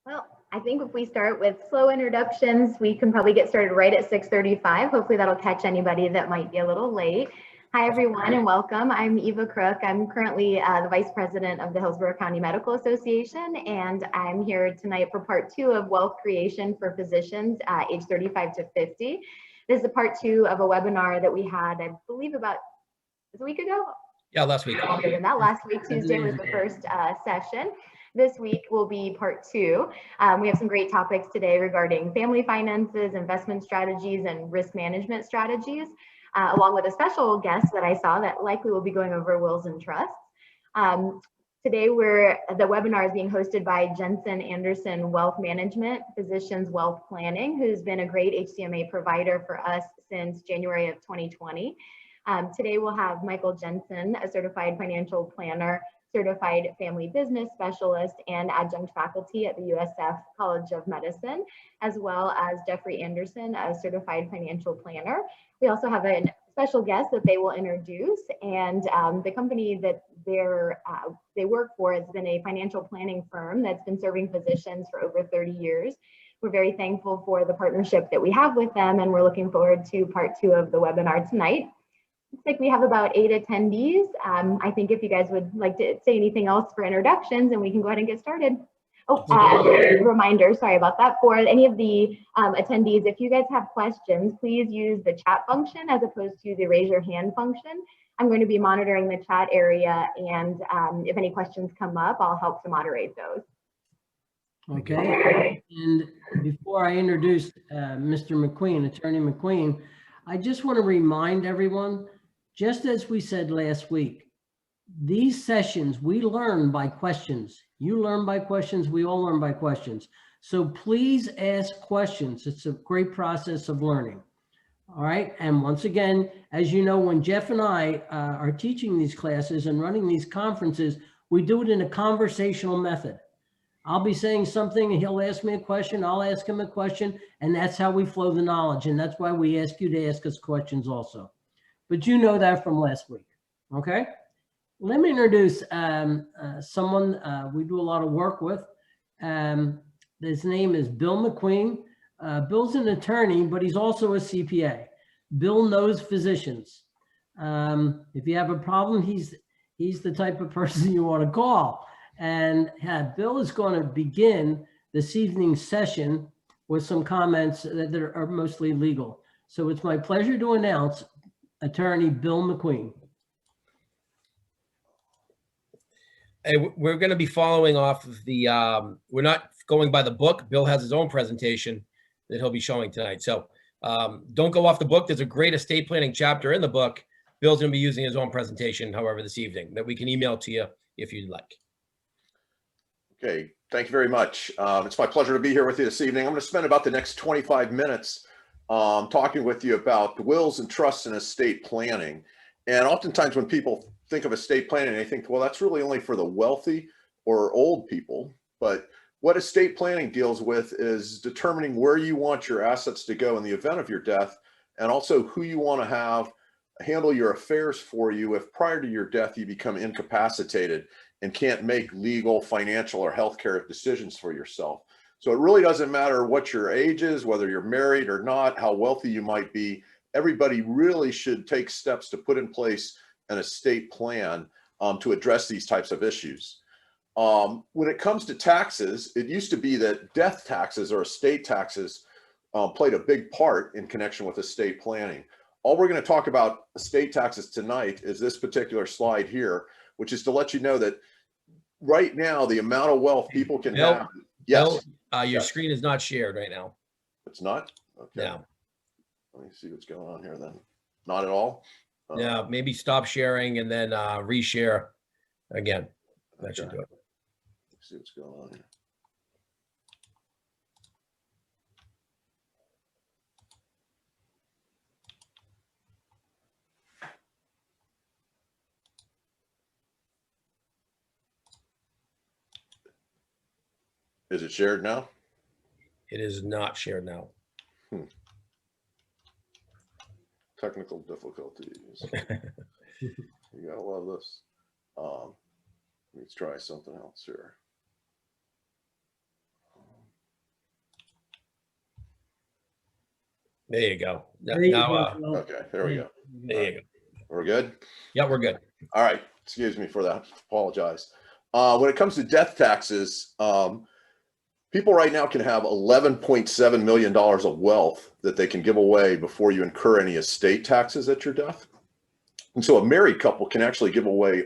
Well, I think if we start with slow introductions, we can probably get started right at 6:35. Hopefully that'll catch anybody that might be a little late. Hi, everyone, and welcome. I'm Eva Crook. I'm currently the Vice President of the Hillsborough County Medical Association, and I'm here tonight for part 2 of Wealth Creation for Physicians age 35 to 50. This is a part 2 of a webinar that we had, I believe, about a week ago? Yeah, last week. Longer than that. Last week, Tuesday was the first session. This week will be part 2. We have some great topics today regarding family finances, investment strategies, and risk management strategies, along with a special guest that I saw that likely will be going over wills and trusts. Today, the webinar is being hosted by Jensen Anderson Wealth Management, Physicians Wealth Planning, who's been a great HCMA provider for us since January of 2020. Today we'll have Michael Jensen, a certified financial planner, certified family business specialist, and adjunct faculty at the USF College of Medicine, as well as Jeffrey Anderson, a certified financial planner. We also have a special guest that they will introduce, and the company that they work for has been a financial planning firm that's been serving physicians for over 30 years. We're very thankful for the partnership that we have with them, and we're looking forward to part 2 of the webinar tonight. Looks like we have about 8 attendees. I think if you guys would like to say anything else for introductions, and we can go ahead and get started. Oh, reminder, sorry about that. For any of the attendees, if you guys have questions, please use the chat function as opposed to the raise your hand function. I'm going to be monitoring the chat area, and if any questions come up, I'll help to moderate those. Okay, and before I introduce Mr. McQueen, Attorney McQueen, I just want to remind everyone, just as we said last week, these sessions, we learn by questions. You learn by questions, we all learn by questions. So please ask questions. It's a great process of learning. All right, and once again, as you know, when Jeff and I are teaching these classes and running these conferences, we do it in a conversational method. I'll be saying something and he'll ask me a question, I'll ask him a question, and that's how we flow the knowledge. And that's why we ask you to ask us questions also. But you know that from last week, okay? Let me introduce someone we do a lot of work with. His name is Bill McQueen. Bill's an attorney, but he's also a CPA. Bill knows physicians. If you have a problem, he's the type of person you want to call. And Bill is going to begin this evening's session with some comments that are mostly legal. So it's my pleasure to announce Attorney Bill McQueen. Hey, we're going to be following off of the, we're not going by the book. Bill has his own presentation that he'll be showing tonight. So don't go off the book. There's a great estate planning chapter in the book. Bill's going to be using his own presentation, however, this evening that we can email to you if you'd like. Okay, thank you very much. It's my pleasure to be here with you this evening. I'm going to spend about the next 25 minutes talking with you about wills and trusts and estate planning. And oftentimes when people think of estate planning, they think, well, that's really only for the wealthy or old people. But what estate planning deals with is determining where you want your assets to go in the event of your death, and also who you want to have handle your affairs for you if prior to your death you become incapacitated and can't make legal, financial, or healthcare decisions for yourself. So it really doesn't matter what your age is, whether you're married or not, how wealthy you might be. Everybody really should take steps to put in place an estate plan to address these types of issues. When it comes to taxes, it used to be that death taxes or estate taxes played a big part in connection with estate planning. All we're going to talk about estate taxes tonight is this particular slide here, which is to let you know that right now, the amount of wealth people can have. Yes. Bill, your screen is not shared right now. It's not? Okay. No. Let me see what's going on here then. Not at all? No, maybe stop sharing and then reshare again. That should do it. Let's see what's going on here. Is it shared now? It is not shared now. Technical difficulties. You gotta love this. Let's try something else here. There you go. There you Now, go, Bill. Okay, there we go. there you go. We're good? Yeah, we're good. All right, excuse me for that, apologize. When it comes to death taxes, people right now can have $11.7 million of wealth that they can give away before you incur any estate taxes at your death. And so a married couple can actually give away,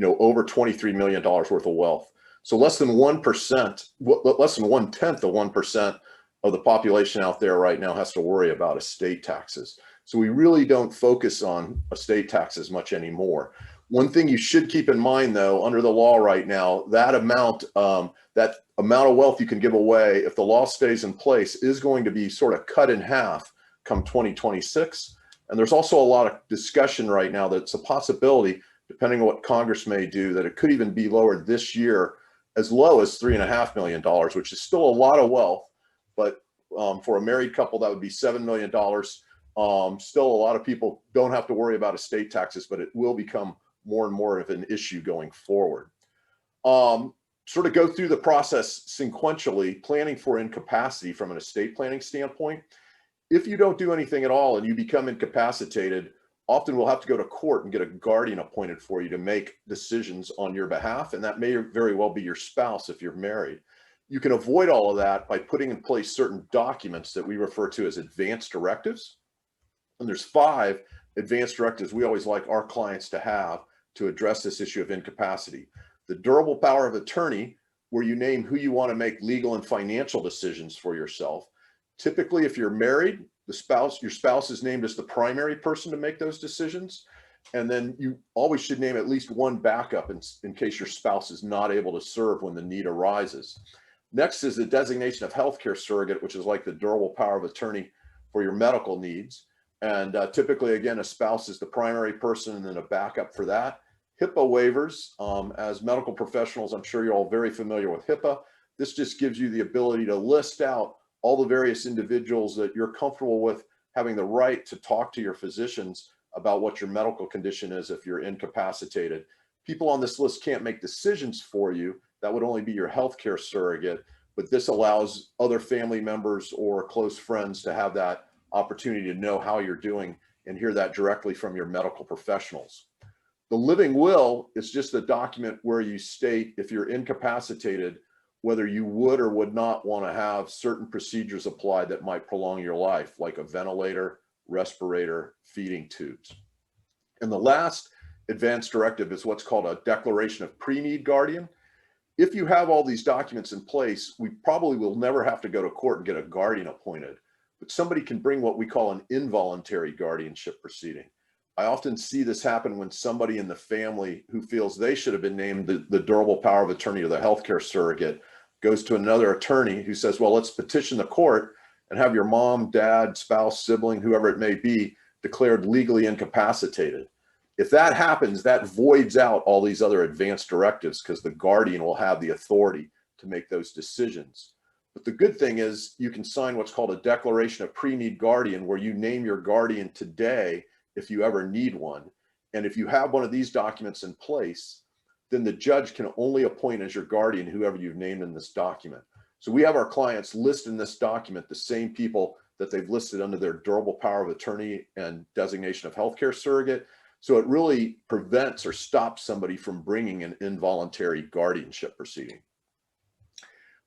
over $23 million worth of wealth. So less than 1%, less than 1/10 of 1% of the population out there right now has to worry about estate taxes. So we really don't focus on estate taxes much anymore. One thing you should keep in mind, though, under the law right now, that amount of wealth you can give away, if the law stays in place, is going to be sort of cut in half come 2026. And there's also a lot of discussion right now that it's a possibility, depending on what Congress may do, that it could even be lowered this year as low as $3.5 million, which is still a lot of wealth. But for a married couple, that would be $7 million. Still, a lot of people don't have to worry about estate taxes, but it will become more and more of an issue going forward. Sort of go through the process sequentially, planning for incapacity from an estate planning standpoint. If you don't do anything at all and you become incapacitated, often we'll have to go to court and get a guardian appointed for you to make decisions on your behalf. And that may very well be your spouse if you're married. You can avoid all of that by putting in place certain documents that we refer to as advanced directives. And there's 5 advanced directives we always like our clients to have to address this issue of incapacity. The durable power of attorney, where you name who you want to make legal and financial decisions for yourself. Typically, if you're married, your spouse is named as the primary person to make those decisions. And then you always should name at least one backup in case your spouse is not able to serve when the need arises. Next is the designation of healthcare surrogate, which is like the durable power of attorney for your medical needs. And typically, again, a spouse is the primary person and then a backup for that. HIPAA waivers, as medical professionals, I'm sure you're all very familiar with HIPAA. This just gives you the ability to list out all the various individuals that you're comfortable with having the right to talk to your physicians about what your medical condition is if you're incapacitated. People on this list can't make decisions for you. That would only be your healthcare surrogate, but this allows other family members or close friends to have that opportunity to know how you're doing and hear that directly from your medical professionals. The living will is just a document where you state if you're incapacitated, whether you would or would not want to have certain procedures applied that might prolong your life, like a ventilator, respirator, feeding tubes. And the last advanced directive is what's called a declaration of pre-need guardian. If you have all these documents in place, we probably will never have to go to court and get a guardian appointed, but somebody can bring what we call an involuntary guardianship proceeding. I often see this happen when somebody in the family who feels they should have been named the durable power of attorney or the healthcare surrogate goes to another attorney who says, well, let's petition the court and have your mom, dad, spouse, sibling, whoever it may be, declared legally incapacitated. If that happens, that voids out all these other advanced directives because the guardian will have the authority to make those decisions. But the good thing is you can sign what's called a declaration of pre-need guardian, where you name your guardian today if you ever need one. And if you have one of these documents in place, then the judge can only appoint as your guardian whoever you've named in this document. So we have our clients list in this document the same people that they've listed under their durable power of attorney and designation of healthcare surrogate. So it really prevents or stops somebody from bringing an involuntary guardianship proceeding.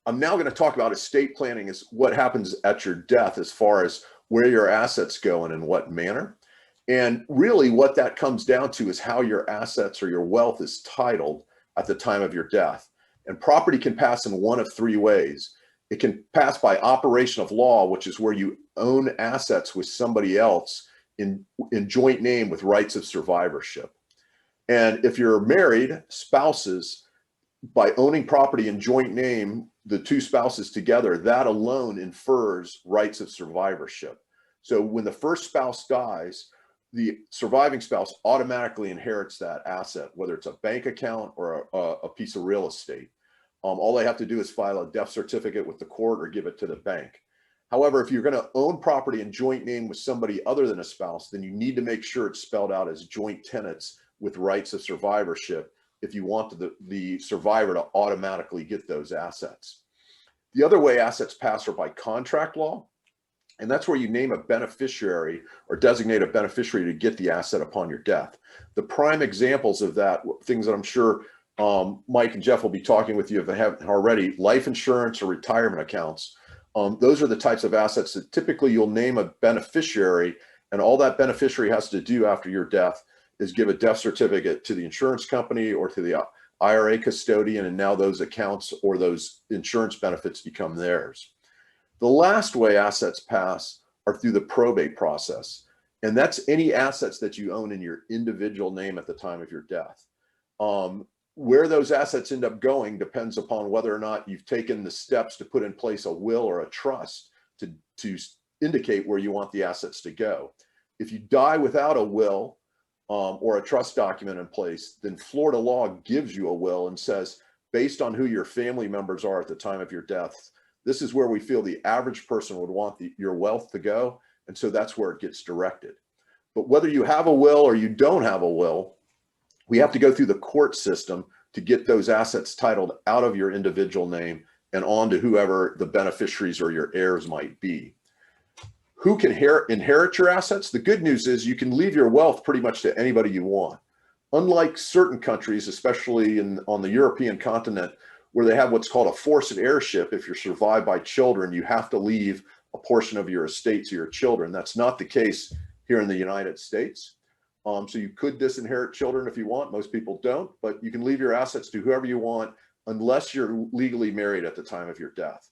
I'm now going to talk about estate planning as what happens at your death as far as where your assets go and in what manner. And really what that comes down to is how your assets or your wealth is titled at the time of your death. And property can pass in one of 3 ways. It can pass by operation of law, which is where you own assets with somebody else in joint name with rights of survivorship. And if you're married, spouses, by owning property in joint name, the 2 spouses together, that alone infers rights of survivorship. So when the first spouse dies, the surviving spouse automatically inherits that asset, whether it's a bank account or a piece of real estate. All they have to do is file a death certificate with the court or give it to the bank. However, if you're going to own property in joint name with somebody other than a spouse, then you need to make sure it's spelled out as joint tenants with rights of survivorship if you want the survivor to automatically get those assets. The other way assets pass are by contract law. And that's where you name a beneficiary or designate a beneficiary to get the asset upon your death. The prime examples of that, things that I'm sure Mike and Jeff will be talking with you if they haven't already, life insurance or retirement accounts. Those are the types of assets that typically you'll name a beneficiary, and all that beneficiary has to do after your death is give a death certificate to the insurance company or to the IRA custodian, and now those accounts or those insurance benefits become theirs. The last way assets pass are through the probate process, and that's any assets that you own in your individual name at the time of your death. Where those assets end up going depends upon whether or not you've taken the steps to put in place a will or a trust to indicate where you want the assets to go. If you die without a will or a trust document in place, then Florida law gives you a will and says, based on who your family members are at the time of your death, this is where we feel the average person would want your wealth to go. And so that's where it gets directed. But whether you have a will or you don't have a will, we have to go through the court system to get those assets titled out of your individual name and on to whoever the beneficiaries or your heirs might be. Who can inherit your assets? The good news is you can leave your wealth pretty much to anybody you want. Unlike certain countries, especially on the European continent, where they have what's called a forced heirship. If you're survived by children, you have to leave a portion of your estate to your children. That's not the case here in the United States. So you could disinherit children if you want. Most people don't, but you can leave your assets to whoever you want unless you're legally married at the time of your death.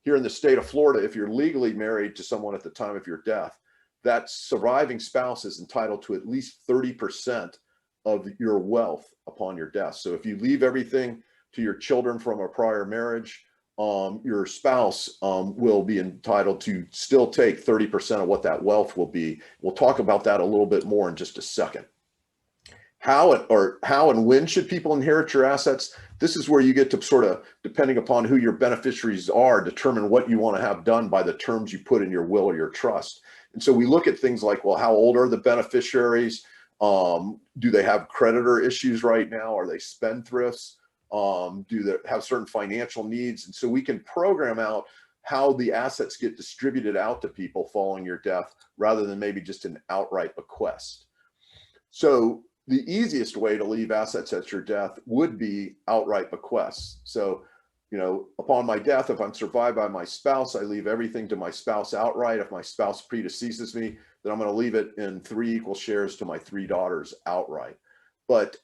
Here in the state of Florida, if you're legally married to someone at the time of your death, that surviving spouse is entitled to at least 30% of your wealth upon your death. So if you leave everything to your children from a prior marriage, your spouse will be entitled to still take 30% of what that wealth will be. We'll talk about that a little bit more in just a second. How and when should people inherit your assets? This is where you get to sort of, depending upon who your beneficiaries are, determine what you want to have done by the terms you put in your will or your trust. And so we look at things like, well, how old are the beneficiaries? Do they have creditor issues right now? Are they spendthrifts? Do they have certain financial needs? And so we can program out how the assets get distributed out to people following your death rather than maybe just an outright bequest. So the easiest way to leave assets at your death would be outright bequests. So, you know, upon my death, if I'm survived by my spouse, I leave everything to my spouse outright. If my spouse predeceases me, then I'm going to leave it in 3 equal shares to my 3 daughters outright. But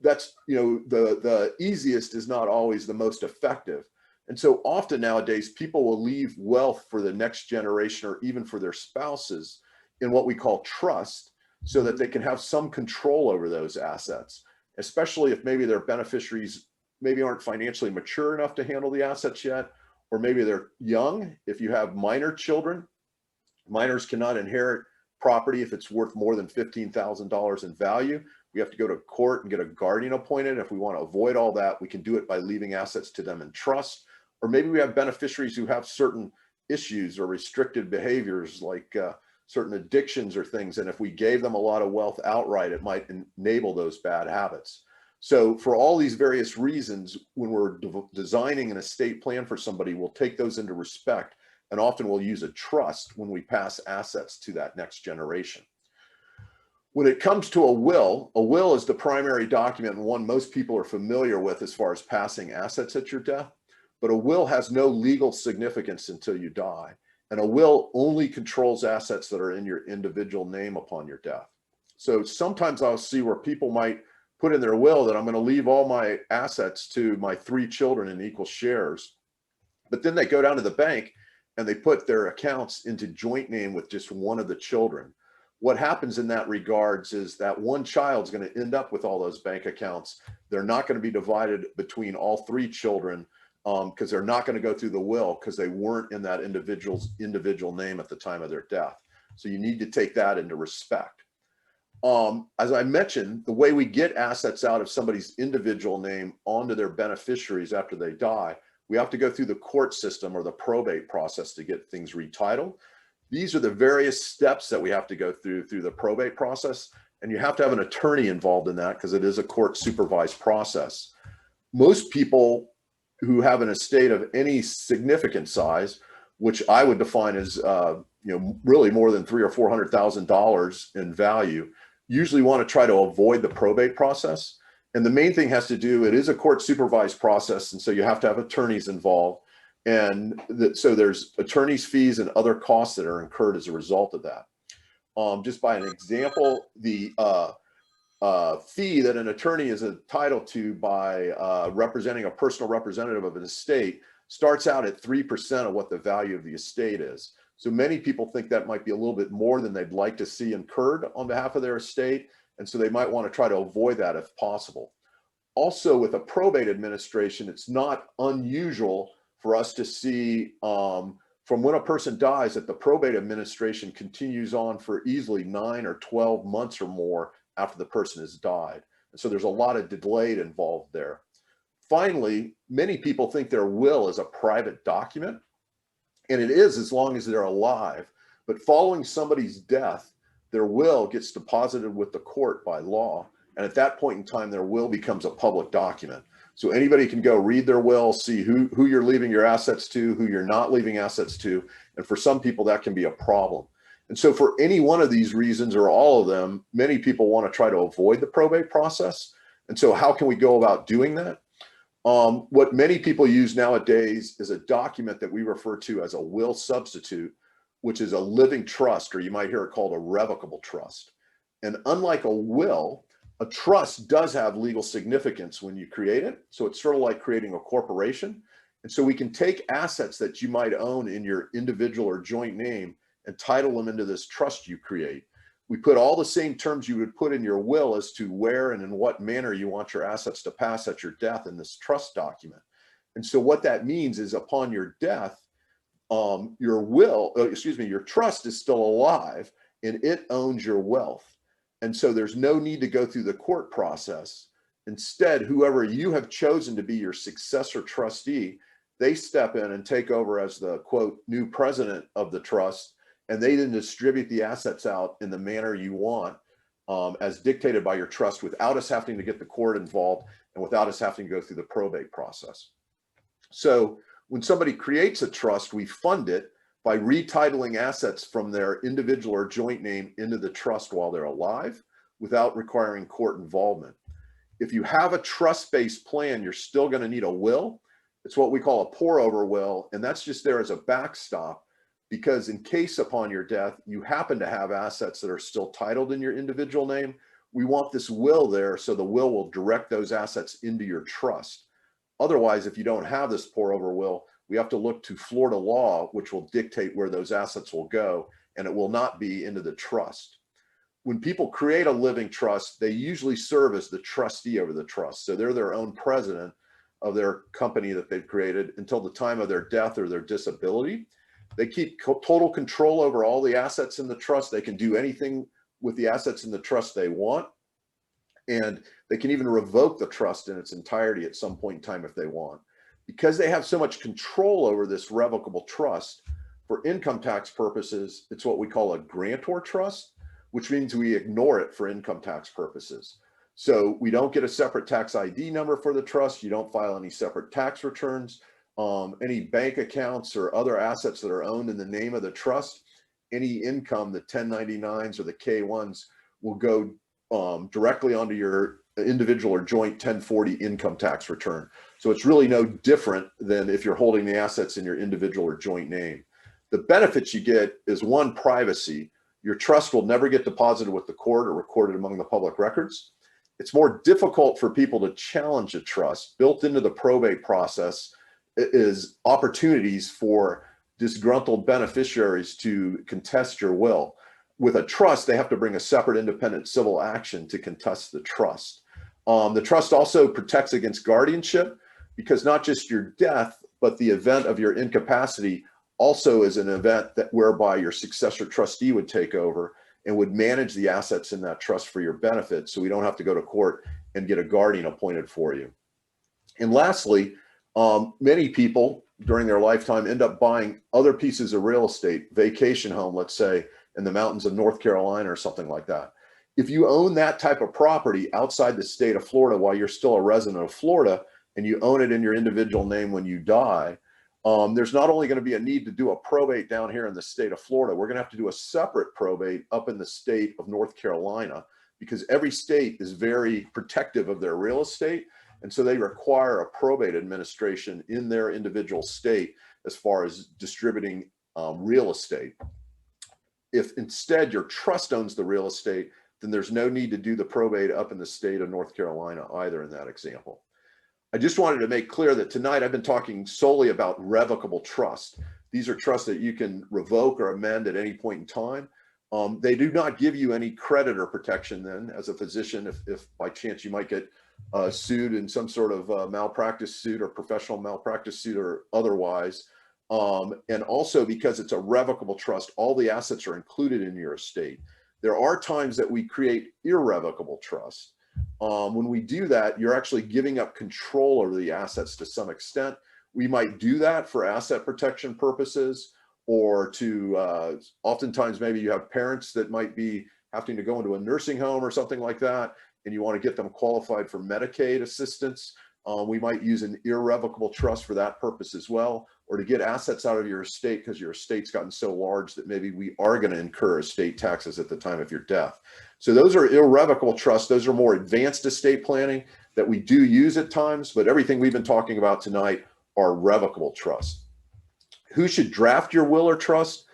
that's, you know, the easiest is not always the most effective. And so often nowadays, people will leave wealth for the next generation or even for their spouses in what we call trust, so that they can have some control over those assets, especially if maybe their beneficiaries maybe aren't financially mature enough to handle the assets yet, or maybe they're young. If you have minor children, minors cannot inherit property if it's worth more than $15,000 in value. We have to go to court and get a guardian appointed. If we want to avoid all that, we can do it by leaving assets to them in trust. Or maybe we have beneficiaries who have certain issues or restricted behaviors, like certain addictions or things. And if we gave them a lot of wealth outright, it might enable those bad habits. So for all these various reasons, when we're designing an estate plan for somebody, we'll take those into respect. And often we'll use a trust when we pass assets to that next generation. When it comes to a will is the primary document and one most people are familiar with as far as passing assets at your death. But a will has no legal significance until you die. And a will only controls assets that are in your individual name upon your death. So sometimes I'll see where people might put in their will that I'm going to leave all my assets to my 3 children in equal shares. But then they go down to the bank and they put their accounts into joint name with just one of the children. What happens in that regards is that one child's going to end up with all those bank accounts. They're not going to be divided between all 3 children. Because they're not going to go through the will because they weren't in that individual's individual name at the time of their death. So you need to take that into respect. As I mentioned, the way we get assets out of somebody's individual name onto their beneficiaries after they die, we have to go through the court system or the probate process to get things retitled. These are the various steps that we have to go through the probate process. And you have to have an attorney involved in that because it is a court supervised process. Most people who have an estate of any significant size which I would define as really more than $300,000 or $400,000 in value, usually want to try to avoid the probate process. And the main thing has to do, it is a court supervised process, and so you have to have attorneys involved. And so there's attorneys' fees and other costs that are incurred as a result of that. Just by an example, the fee that an attorney is entitled to by representing a personal representative of an estate starts out at 3% of what the value of the estate is. So many people think that might be a little bit more than they'd like to see incurred on behalf of their estate. And so they might want to try to avoid that if possible. Also, with a probate administration, it's not unusual for us to see from when a person dies that the probate administration continues on for easily 9 or 12 months or more after the person has died. And so there's a lot of delay involved there. Finally, many people think their will is a private document, and it is as long as they're alive. But following somebody's death, their will gets deposited with the court by law. And at that point in time, their will becomes a public document. So anybody can go read their will, see who you're leaving your assets to, who you're not leaving assets to. And for some people, that can be a problem. And so for any one of these reasons or all of them, many people want to try to avoid the probate process. And so how can we go about doing that? What many people use nowadays is a document that we refer to as a will substitute, which is a living trust, or you might hear it called a revocable trust. And unlike a will, a trust does have legal significance when you create it. So it's sort of like creating a corporation. And so we can take assets that you might own in your individual or joint name and title them into this trust you create. We put all the same terms you would put in your will as to where and in what manner you want your assets to pass at your death in this trust document. And so what that means is upon your death, your trust is still alive and it owns your wealth. And so there's no need to go through the court process. Instead, whoever you have chosen to be your successor trustee, they step in and take over as the quote new president of the trust, and they then distribute the assets out in the manner you want as dictated by your trust without us having to get the court involved and without us having to go through the probate process. So when somebody creates a trust, we fund it by retitling assets from their individual or joint name into the trust while they're alive without requiring court involvement. If you have a trust-based plan, you're still going to need a will. It's what we call a pour-over will, and that's just there as a backstop, because in case upon your death, you happen to have assets that are still titled in your individual name, we want this will there so the will will direct those assets into your trust. Otherwise, if you don't have this pour-over will, we have to look to Florida law, which will dictate where those assets will go, and it will not be into the trust. When people create a living trust, they usually serve as the trustee over the trust. So they're their own president of their company that they've created until the time of their death or their disability. They keep total control over all the assets in the trust. They can do anything with the assets in the trust they want. And they can even revoke the trust in its entirety at some point in time if they want. Because they have so much control over this revocable trust, for income tax purposes, it's what we call a grantor trust, which means we ignore it for income tax purposes. So we don't get a separate tax ID number for the trust. You don't file any separate tax returns. Any bank accounts or other assets that are owned in the name of the trust, any income, the 1099s or the K1s will go directly onto your individual or joint 1040 income tax return. So it's really no different than if you're holding the assets in your individual or joint name. The benefits you get is one, privacy. Your trust will never get deposited with the court or recorded among the public records. It's more difficult for people to challenge a trust. Built into the probate process is opportunities for disgruntled beneficiaries to contest your will. With a trust, they have to bring a separate independent civil action to contest the trust. The trust also protects against guardianship, because not just your death, but the event of your incapacity also is an event that whereby your successor trustee would take over and would manage the assets in that trust for your benefit, so we don't have to go to court and get a guardian appointed for you. And lastly, many people during their lifetime end up buying other pieces of real estate, vacation home, let's say, in the mountains of North Carolina or something like that. If you own that type of property outside the state of Florida while you're still a resident of Florida, and you own it in your individual name when you die, there's not only going to be a need to do a probate down here in the state of Florida, we're going to have to do a separate probate up in the state of North Carolina, because every state is very protective of their real estate. And so they require a probate administration in their individual state as far as distributing real estate. If instead your trust owns the real estate, then there's no need to do the probate up in the state of North Carolina either in that example. I just wanted to make clear that tonight I've been talking solely about revocable trust. These are trusts that you can revoke or amend at any point in time. They do not give you any creditor protection then as a physician if by chance you might get sued in some sort of malpractice suit or professional malpractice suit or otherwise. And also because it's a revocable trust, all the assets are included in your estate. There are times that we create irrevocable trust. When we do that, you're actually giving up control over the assets to some extent. We might do that for asset protection purposes, or to oftentimes maybe you have parents that might be having to go into a nursing home or something like that, and you want to get them qualified for Medicaid assistance. We might use an irrevocable trust for that purpose as well, or to get assets out of your estate because your estate's gotten so large that maybe we are going to incur estate taxes at the time of your death. So those are irrevocable trusts. Those are more advanced estate planning that we do use at times, but everything we've been talking about tonight are revocable trusts. Who should draft your will or trust?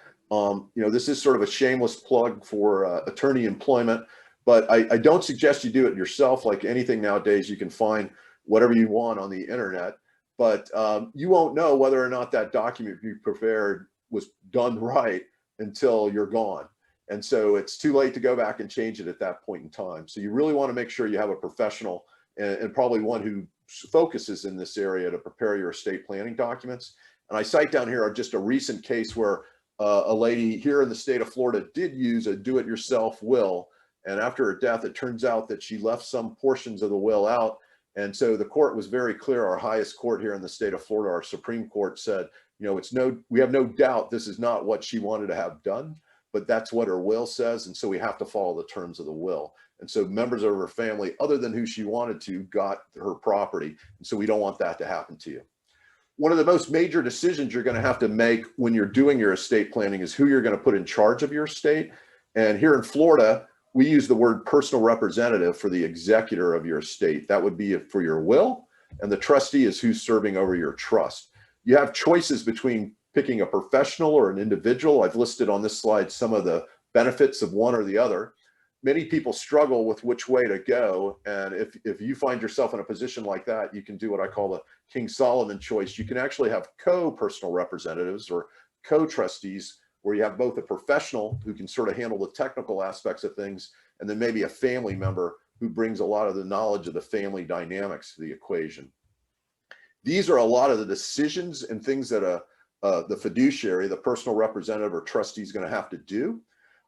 This is sort of a shameless plug for attorney employment, but I don't suggest you do it yourself. Like anything nowadays, you can find whatever you want on the internet, but you won't know whether or not that document you prepared was done right until you're gone. And so it's too late to go back and change it at that point in time. So you really want to make sure you have a professional and probably one who focuses in this area to prepare your estate planning documents. And I cite down here just a recent case where a lady here in the state of Florida did use a do-it-yourself will. And after her death, it turns out that she left some portions of the will out. And so the court was very clear. Our highest court here in the state of Florida, our Supreme Court, said, we have no doubt this is not what she wanted to have done, but that's what her will says. And so we have to follow the terms of the will. And so members of her family, other than who she wanted to, got her property. And so we don't want that to happen to you. One of the most major decisions you're going to have to make when you're doing your estate planning is who you're going to put in charge of your estate. And here in Florida, we use the word personal representative for the executor of your estate. That would be for your will, and the trustee is who's serving over your trust. You have choices between picking a professional or an individual. I've listed on this slide some of the benefits of one or the other. Many people struggle with which way to go, and if you find yourself in a position like that, you can do what I call the King Solomon choice. You can actually have co-personal representatives or co-trustees, where you have both a professional who can sort of handle the technical aspects of things, and then maybe a family member who brings a lot of the knowledge of the family dynamics to the equation. These are a lot of the decisions and things that the fiduciary, the personal representative or trustee is going to have to do.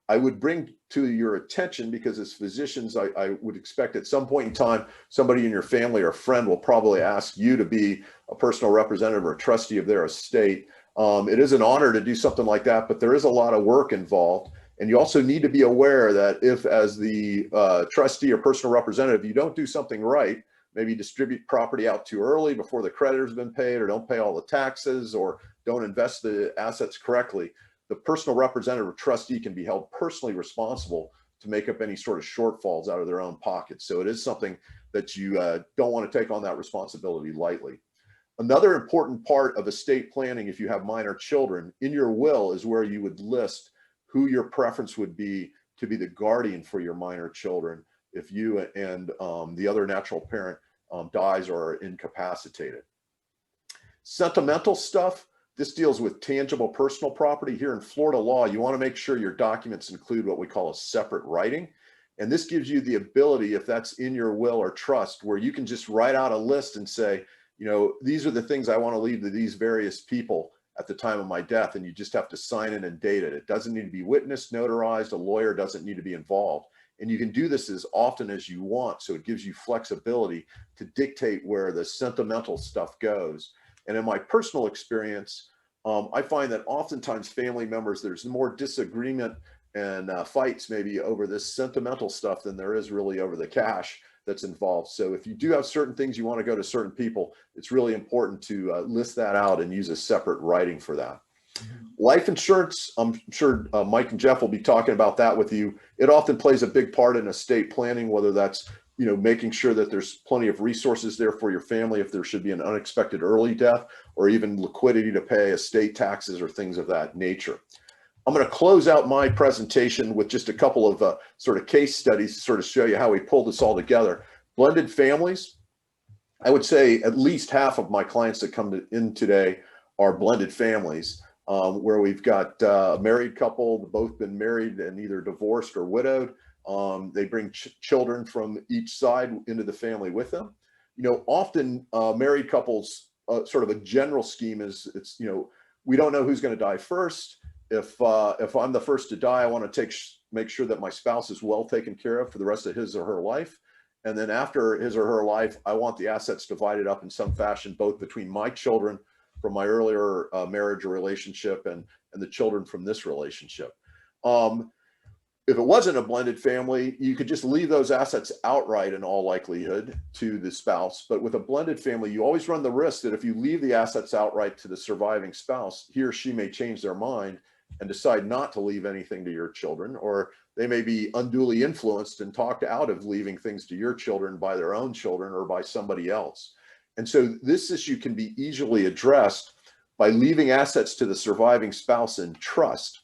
I would bring to your attention, because as physicians, I would expect at some point in time, somebody in your family or friend will probably ask you to be a personal representative or a trustee of their estate. It is an honor to do something like that, but there is a lot of work involved. And you also need to be aware that if, as the trustee or personal representative, you don't do something right, maybe distribute property out too early before the creditor's been paid, or don't pay all the taxes, or don't invest the assets correctly, the personal representative or trustee can be held personally responsible to make up any sort of shortfalls out of their own pockets. So it is something that you don't want to take on that responsibility lightly. Another important part of estate planning, if you have minor children, in your will is where you would list who your preference would be to be the guardian for your minor children if you and the other natural parent dies or are incapacitated. Sentimental stuff, this deals with tangible personal property. Here in Florida law, you want to make sure your documents include what we call a separate writing. And this gives you the ability, if that's in your will or trust, where you can just write out a list and say, these are the things I want to leave to these various people at the time of my death. And you just have to sign it and date it. It doesn't need to be witnessed, notarized. A lawyer doesn't need to be involved. And you can do this as often as you want. So it gives you flexibility to dictate where the sentimental stuff goes. And in my personal experience, I find that oftentimes family members, there's more disagreement and fights maybe over this sentimental stuff than there is really over the cash. that's involved. So if you do have certain things you want to go to certain people, it's really important to list that out and use a separate writing for that. Life insurance, I'm sure Mike and Jeff will be talking about that with you. It often plays a big part in estate planning, whether that's, you know, making sure that there's plenty of resources there for your family if there should be an unexpected early death, or even liquidity to pay estate taxes or things of that nature. I'm going to close out my presentation with just a couple of sort of case studies to sort of show you how we pulled this all together. Blended families, I would say at least half of my clients that come in today are blended families. Where we've got a married couple, both been married and either divorced or widowed. They bring children from each side into the family with them. You know, often married couples, sort of a general scheme is, it's, you know, we don't know who's going to die first. If I'm the first to die, I want to make sure that my spouse is well taken care of for the rest of his or her life. And then after his or her life, I want the assets divided up in some fashion, both between my children from my earlier marriage or relationship and the children from this relationship. If it wasn't a blended family, you could just leave those assets outright in all likelihood to the spouse. But with a blended family, you always run the risk that if you leave the assets outright to the surviving spouse, he or she may change their mind and decide not to leave anything to your children, or they may be unduly influenced and talked out of leaving things to your children by their own children or by somebody else. And so this issue can be easily addressed by leaving assets to the surviving spouse in trust.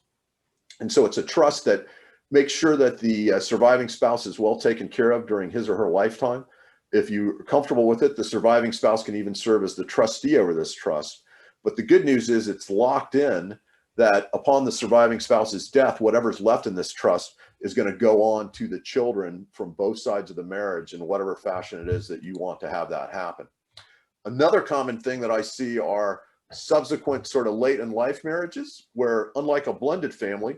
And so it's a trust that makes sure that the surviving spouse is well taken care of during his or her lifetime. If you're comfortable with it, the surviving spouse can even serve as the trustee over this trust. But the good news is it's locked in that upon the surviving spouse's death, whatever's left in this trust is going to go on to the children from both sides of the marriage in whatever fashion it is that you want to have that happen. Another common thing that I see are subsequent sort of late in life marriages, where unlike a blended family,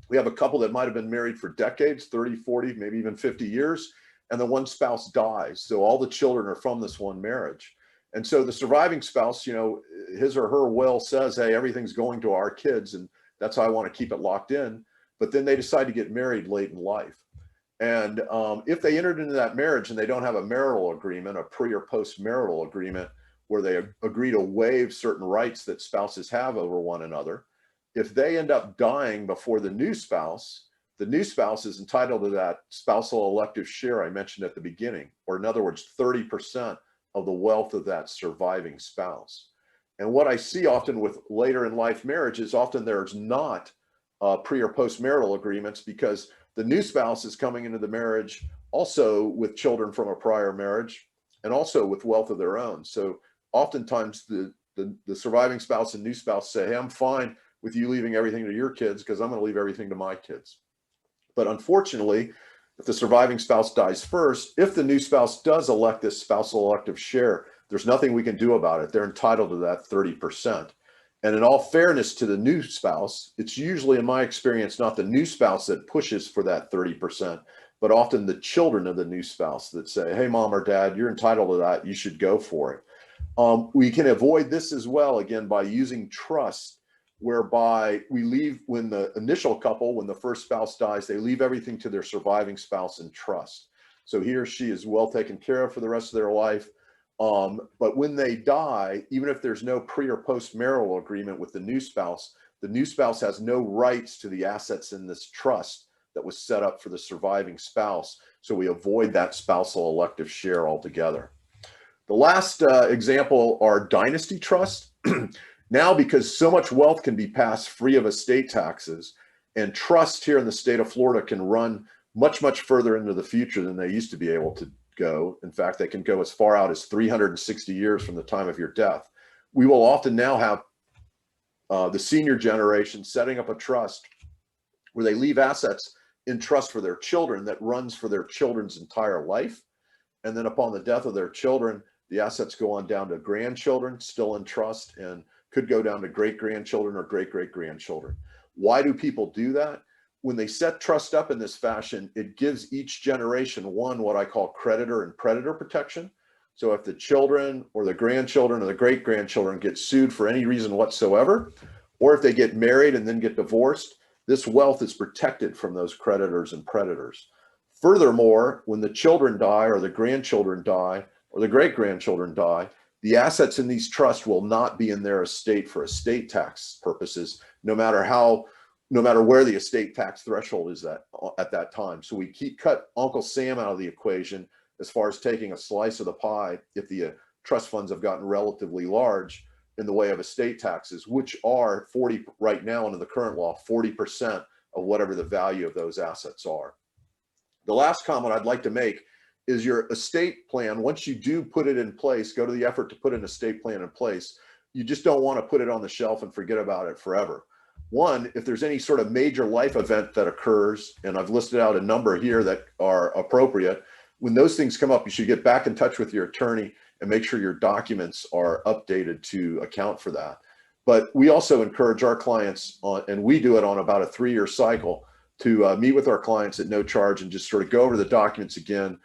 we have a couple that might have been married for decades, 30, 40, maybe even 50 years, and the one spouse dies. So all the children are from this one marriage. And so the surviving spouse, you know, his or her will says, hey, everything's going to our kids, and that's how I want to keep it locked in. But then they decide to get married late in life. And if they entered into that marriage and they don't have a marital agreement, a pre or post marital agreement, where they agree to waive certain rights that spouses have over one another, if they end up dying before the new spouse is entitled to that spousal elective share I mentioned at the beginning, or in other words, 30% of the wealth of that surviving spouse. And what I see often with later in life marriages, often there's not pre or post marital agreements, because the new spouse is coming into the marriage also with children from a prior marriage and also with wealth of their own. So oftentimes the surviving spouse and new spouse say, hey, I'm fine with you leaving everything to your kids because I'm going to leave everything to my kids. But unfortunately, if the surviving spouse dies first, if the new spouse does elect this spousal elective share, there's nothing we can do about it. They're entitled to that 30%. And in all fairness to the new spouse, it's usually, in my experience, not the new spouse that pushes for that 30%, but often the children of the new spouse that say, hey, mom or dad, you're entitled to that. You should go for it. We can avoid this as well, again, by using trust, whereby we leave, when the initial couple, when the first spouse dies, they leave everything to their surviving spouse in trust. So he or she is well taken care of for the rest of their life. But when they die, even if there's no pre or post marital agreement with the new spouse has no rights to the assets in this trust that was set up for the surviving spouse. So we avoid that spousal elective share altogether. The last example are dynasty trusts. Now, because so much wealth can be passed free of estate taxes, and trusts here in the state of Florida can run much, much further into the future than they used to be able to go. In fact, they can go as far out as 360 years from the time of your death. We will often now have the senior generation setting up a trust where they leave assets in trust for their children that runs for their children's entire life. And then upon the death of their children, the assets go on down to grandchildren still in trust, and could go down to great-grandchildren or great-great-grandchildren. Why do people do that? When they set trust up in this fashion, it gives each generation what I call creditor and predator protection. So if the children or the grandchildren or the great-grandchildren get sued for any reason whatsoever, or if they get married and then get divorced, this wealth is protected from those creditors and predators. Furthermore, when the children die or the grandchildren die or the great-grandchildren die, the assets in these trusts will not be in their estate for estate tax purposes, no matter where the estate tax threshold is at that time. So we cut Uncle Sam out of the equation as far as taking a slice of the pie if the trust funds have gotten relatively large in the way of estate taxes, which are 40 right now under the current law, 40% of whatever the value of those assets are. The last comment I'd like to make is your estate plan. Once you do put it in place, go to the effort to put an estate plan in place. You just don't want to put it on the shelf and forget about it forever. One, if there's any sort of major life event that occurs, and I've listed out a number here that are appropriate, when those things come up, you should get back in touch with your attorney and make sure your documents are updated to account for that. But we also encourage our clients and we do it on about a 3-year cycle, to meet with our clients at no charge and just sort of go over the documents again,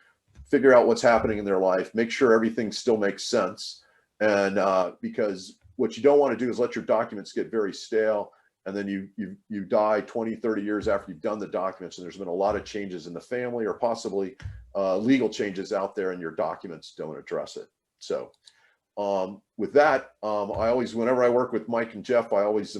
figure out what's happening in their life, make sure everything still makes sense. And because what you don't want to do is let your documents get very stale, and then you die 20, 30 years after you've done the documents, and there's been a lot of changes in the family or possibly legal changes out there, and your documents don't address it. So with that, I always, whenever I work with Mike and Jeff, I always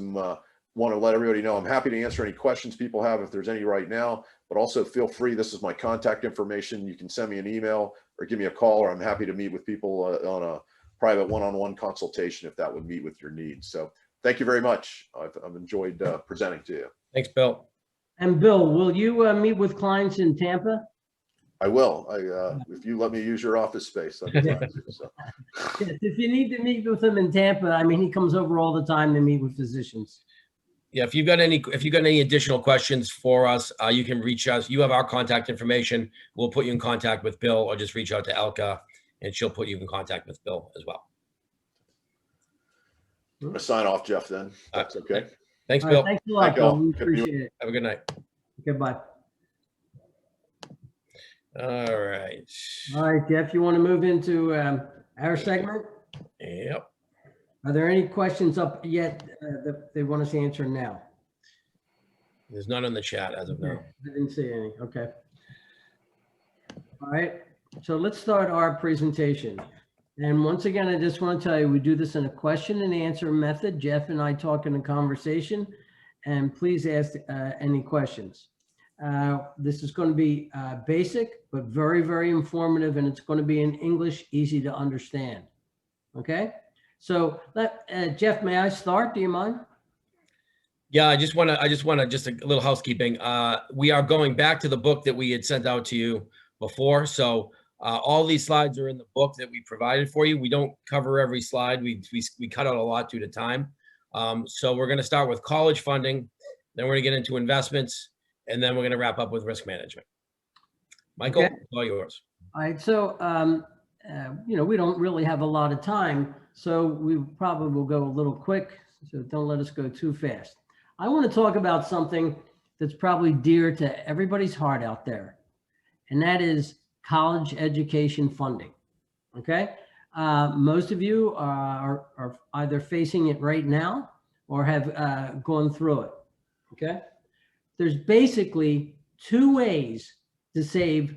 want to let everybody know I'm happy to answer any questions people have if there's any right now, but also feel free. This is my contact information. You can send me an email or give me a call, or I'm happy to meet with people on a private one-on-one consultation if that would meet with your needs. So thank you very much. I've enjoyed presenting to you. Thanks, Bill. And Bill, will you meet with clients in Tampa? I will. If you let me use your office space, I'd be glad to. So. Yes, if you need to meet with him in Tampa, I mean, he comes over all the time to meet with physicians. Yeah, if you've got any additional questions for us, you can reach us. You have our contact information. We'll put you in contact with Bill, or just reach out to Elka and she'll put you in contact with Bill as well. I'm gonna sign off, Jeff, then. That's okay. Thanks, Bill. Thanks a lot, Bill. We appreciate it. Have a good night. Goodbye. All right. All right, Jeff, you want to move into our segment? Yep. Are there any questions up yet that they want us to answer now? There's none in the chat as of now. I didn't see any. Okay. All right. So let's start our presentation. And once again, I just want to tell you, we do this in a question and answer method. Jeff and I talk in a conversation, and please ask any questions. This is going to be basic, but very, very informative, and it's going to be in English, easy to understand. Okay. So Jeff, may I start? Do you mind? Yeah, I just want to just a little housekeeping. We are going back to the book that we had sent out to you before. So all these slides are in the book that we provided for you. We don't cover every slide. We cut out a lot due to time. So we're going to start with college funding, then we're going to get into investments, and then we're going to wrap up with risk management. Michael, Okay. It's all yours. All right. So, we don't really have a lot of time, so we probably will go a little quick. So don't let us go too fast. I want to talk about something that's probably dear to everybody's heart out there, and that is college education funding. Okay. Most of you are either facing it right now or have gone through it. Okay. There's basically two ways to save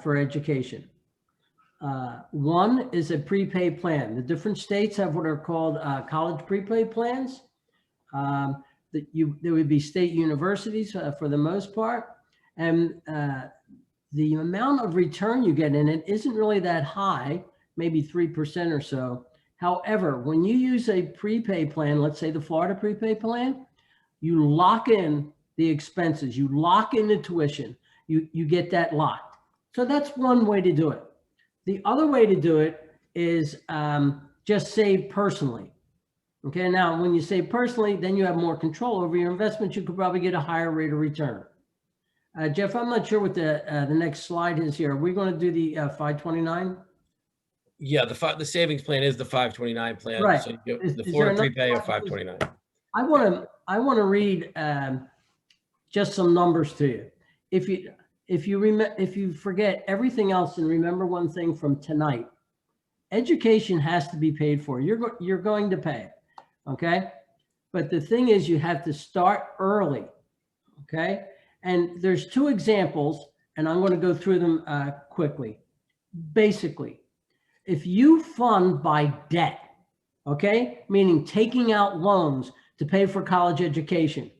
for education. One is a prepaid plan. The different states have what are called college prepaid plans. There would be state universities for the most part. And the amount of return you get in it isn't really that high, maybe 3% or so. However, when you use a prepaid plan, let's say the Florida prepaid plan, you lock in the expenses, you lock in the tuition, you get that locked. So that's one way to do it. The other way to do it is just save personally. Okay, now when you save personally, then you have more control over your investments. You could probably get a higher rate of return. Jeff, I'm not sure what the next slide is here. Are we going to do the 529? Yeah, the savings plan is the 529 plan. Right. So you get the Florida prepay or 529. I want to read just some numbers to you. If you forget everything else and remember one thing from tonight, education has to be paid for. You're going to pay it, okay? But the thing is, you have to start early, okay? And there's two examples, and I'm going to go through them quickly. Basically, if you fund by debt, okay, meaning taking out loans to pay for college education,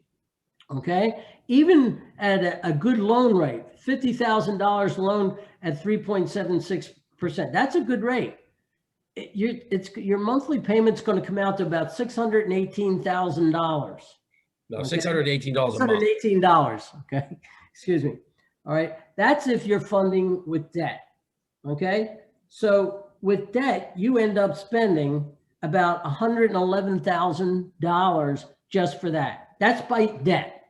okay, even at a good loan rate, $50,000 loan at 3.76%, that's a good rate. Your monthly payment's going to come out to about $618,000. No, okay? $618 a month. $618, okay, excuse me. All right, that's if you're funding with debt, okay? So with debt, you end up spending about $111,000 just for that. That's by debt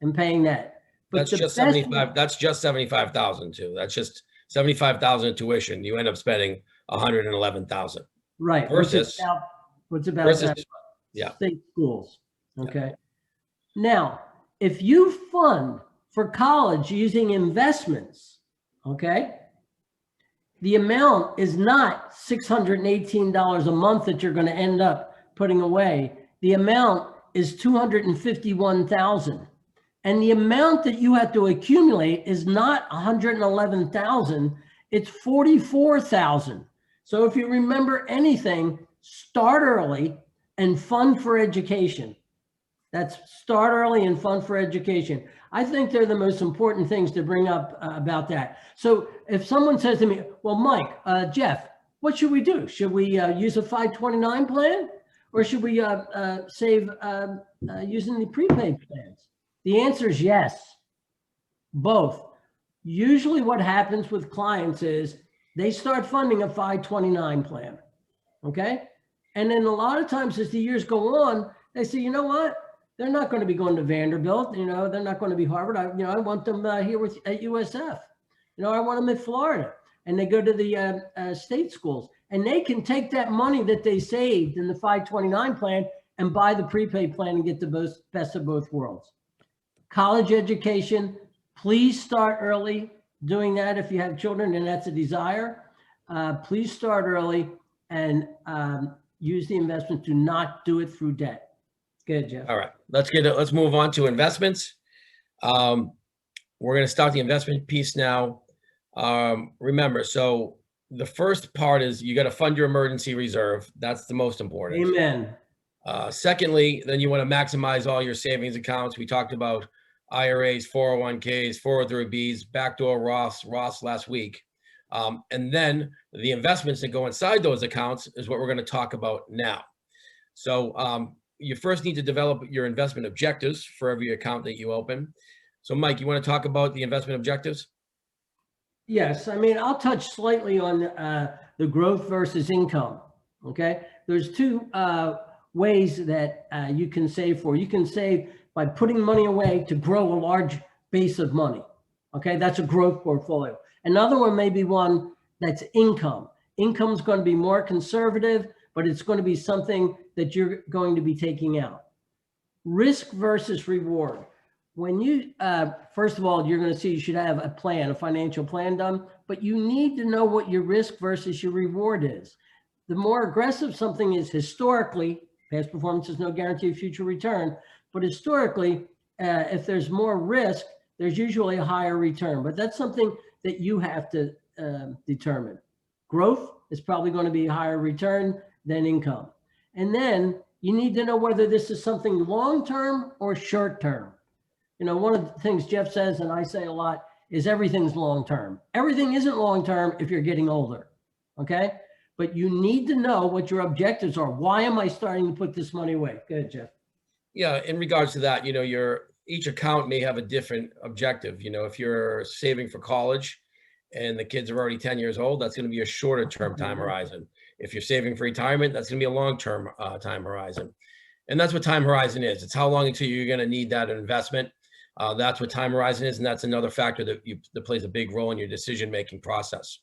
and paying that. But That's just 75. That's just 75,000 too. That's just 75,000 tuition. You end up spending 111,000. Right. Versus what's about versus, that? yeah. State schools. Okay. Now, if you fund for college using investments, okay, the amount is not $618 a month that you're going to end up putting away. The amount is $251,000. And the amount that you have to accumulate is not $111,000, it's $44,000. So if you remember anything, start early and fund for education. That's start early and fund for education. I think they're the most important things to bring up about that. So if someone says to me, well, Mike, Jeff, what should we do? Should we use a 529 plan, or should we save using the prepaid plans? The answer is yes, both. Usually what happens with clients is they start funding a 529 plan, okay? And then a lot of times as the years go on, they say, you know what? They're not going to be going to Vanderbilt. You know, they're not going to be Harvard. I want them here at USF. You know, I want them in Florida. And they go to the state schools. And they can take that money that they saved in the 529 plan and buy the prepaid plan and get the best of both worlds. College education, please start early doing that if you have children and that's a desire. Please start early and use the investment. Do not do it through debt. Good, Jeff. All right, let's move on to investments. We're going to start the investment piece now. Remember, so the first part is you got to fund your emergency reserve. That's the most important. Amen. Secondly, then you want to maximize all your savings accounts. We talked about IRAs, 401ks, 403bs, backdoor Roths last week. And then the investments that go inside those accounts is what we're going to talk about now. So you first need to develop your investment objectives for every account that you open. So Mike, you want to talk about the investment objectives? Yes, I mean, I'll touch slightly on the growth versus income, okay? There's two ways that you can save for. You can save by putting money away to grow a large base of money, okay? That's a growth portfolio. Another one may be one that's income. Income is going to be more conservative, but it's going to be something that you're going to be taking out. Risk versus reward. When you, first of all, you're going to see you should have a plan, a financial plan done, but you need to know what your risk versus your reward is. The more aggressive something is historically, past performance is no guarantee of future return, but historically, if there's more risk, there's usually a higher return, but that's something that you have to determine. Growth is probably going to be a higher return than income. And then you need to know whether this is something long-term or short-term. You know, one of the things Jeff says, and I say a lot, is everything's long-term. Everything isn't long-term if you're getting older, okay? But you need to know what your objectives are. Why am I starting to put this money away? Go ahead, Jeff. Yeah, in regards to that, you know, each account may have a different objective. You know, if you're saving for college and the kids are already 10 years old, that's going to be a shorter term time horizon. If you're saving for retirement, that's going to be a long-term time horizon. And that's what time horizon is. It's how long until you're going to need that investment. That's what time horizon is. And that's another factor that plays a big role in your decision-making process.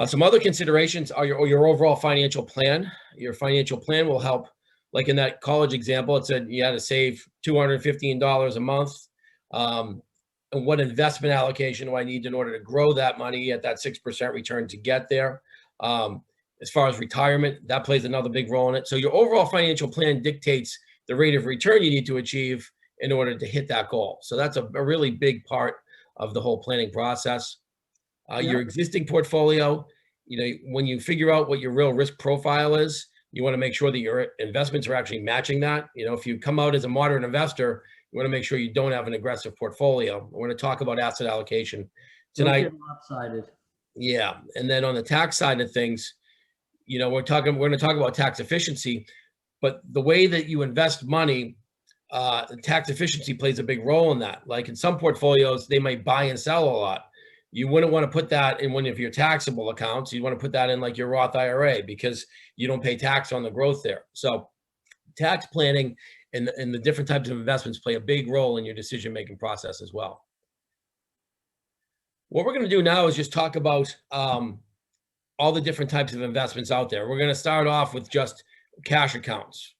Some other considerations are your overall financial plan. Your financial plan will help. Like in that college example, it said you had to save $215 a month. And what investment allocation do I need in order to grow that money at that 6% return to get there? As far as retirement, that plays another big role in it. So your overall financial plan dictates the rate of return you need to achieve in order to hit that goal. So that's a really big part of the whole planning process. Your existing portfolio, when you figure out what your real risk profile is, you want to make sure that your investments are actually matching that. If you come out as a moderate investor, you want to make sure you don't have an aggressive portfolio. We're going to talk about asset allocation tonight. Don't get lopsided. Yeah. And then on the tax side of things, we're going to talk about tax efficiency, but the way that you invest money, tax efficiency plays a big role in that. Like in some portfolios, they might buy and sell a lot. You wouldn't want to put that in one of your taxable accounts. You want to put that in like your Roth IRA because you don't pay tax on the growth there. So tax planning and the different types of investments play a big role in your decision-making process as well. What we're going to do now is just talk about all the different types of investments out there. We're going to start off with just cash accounts,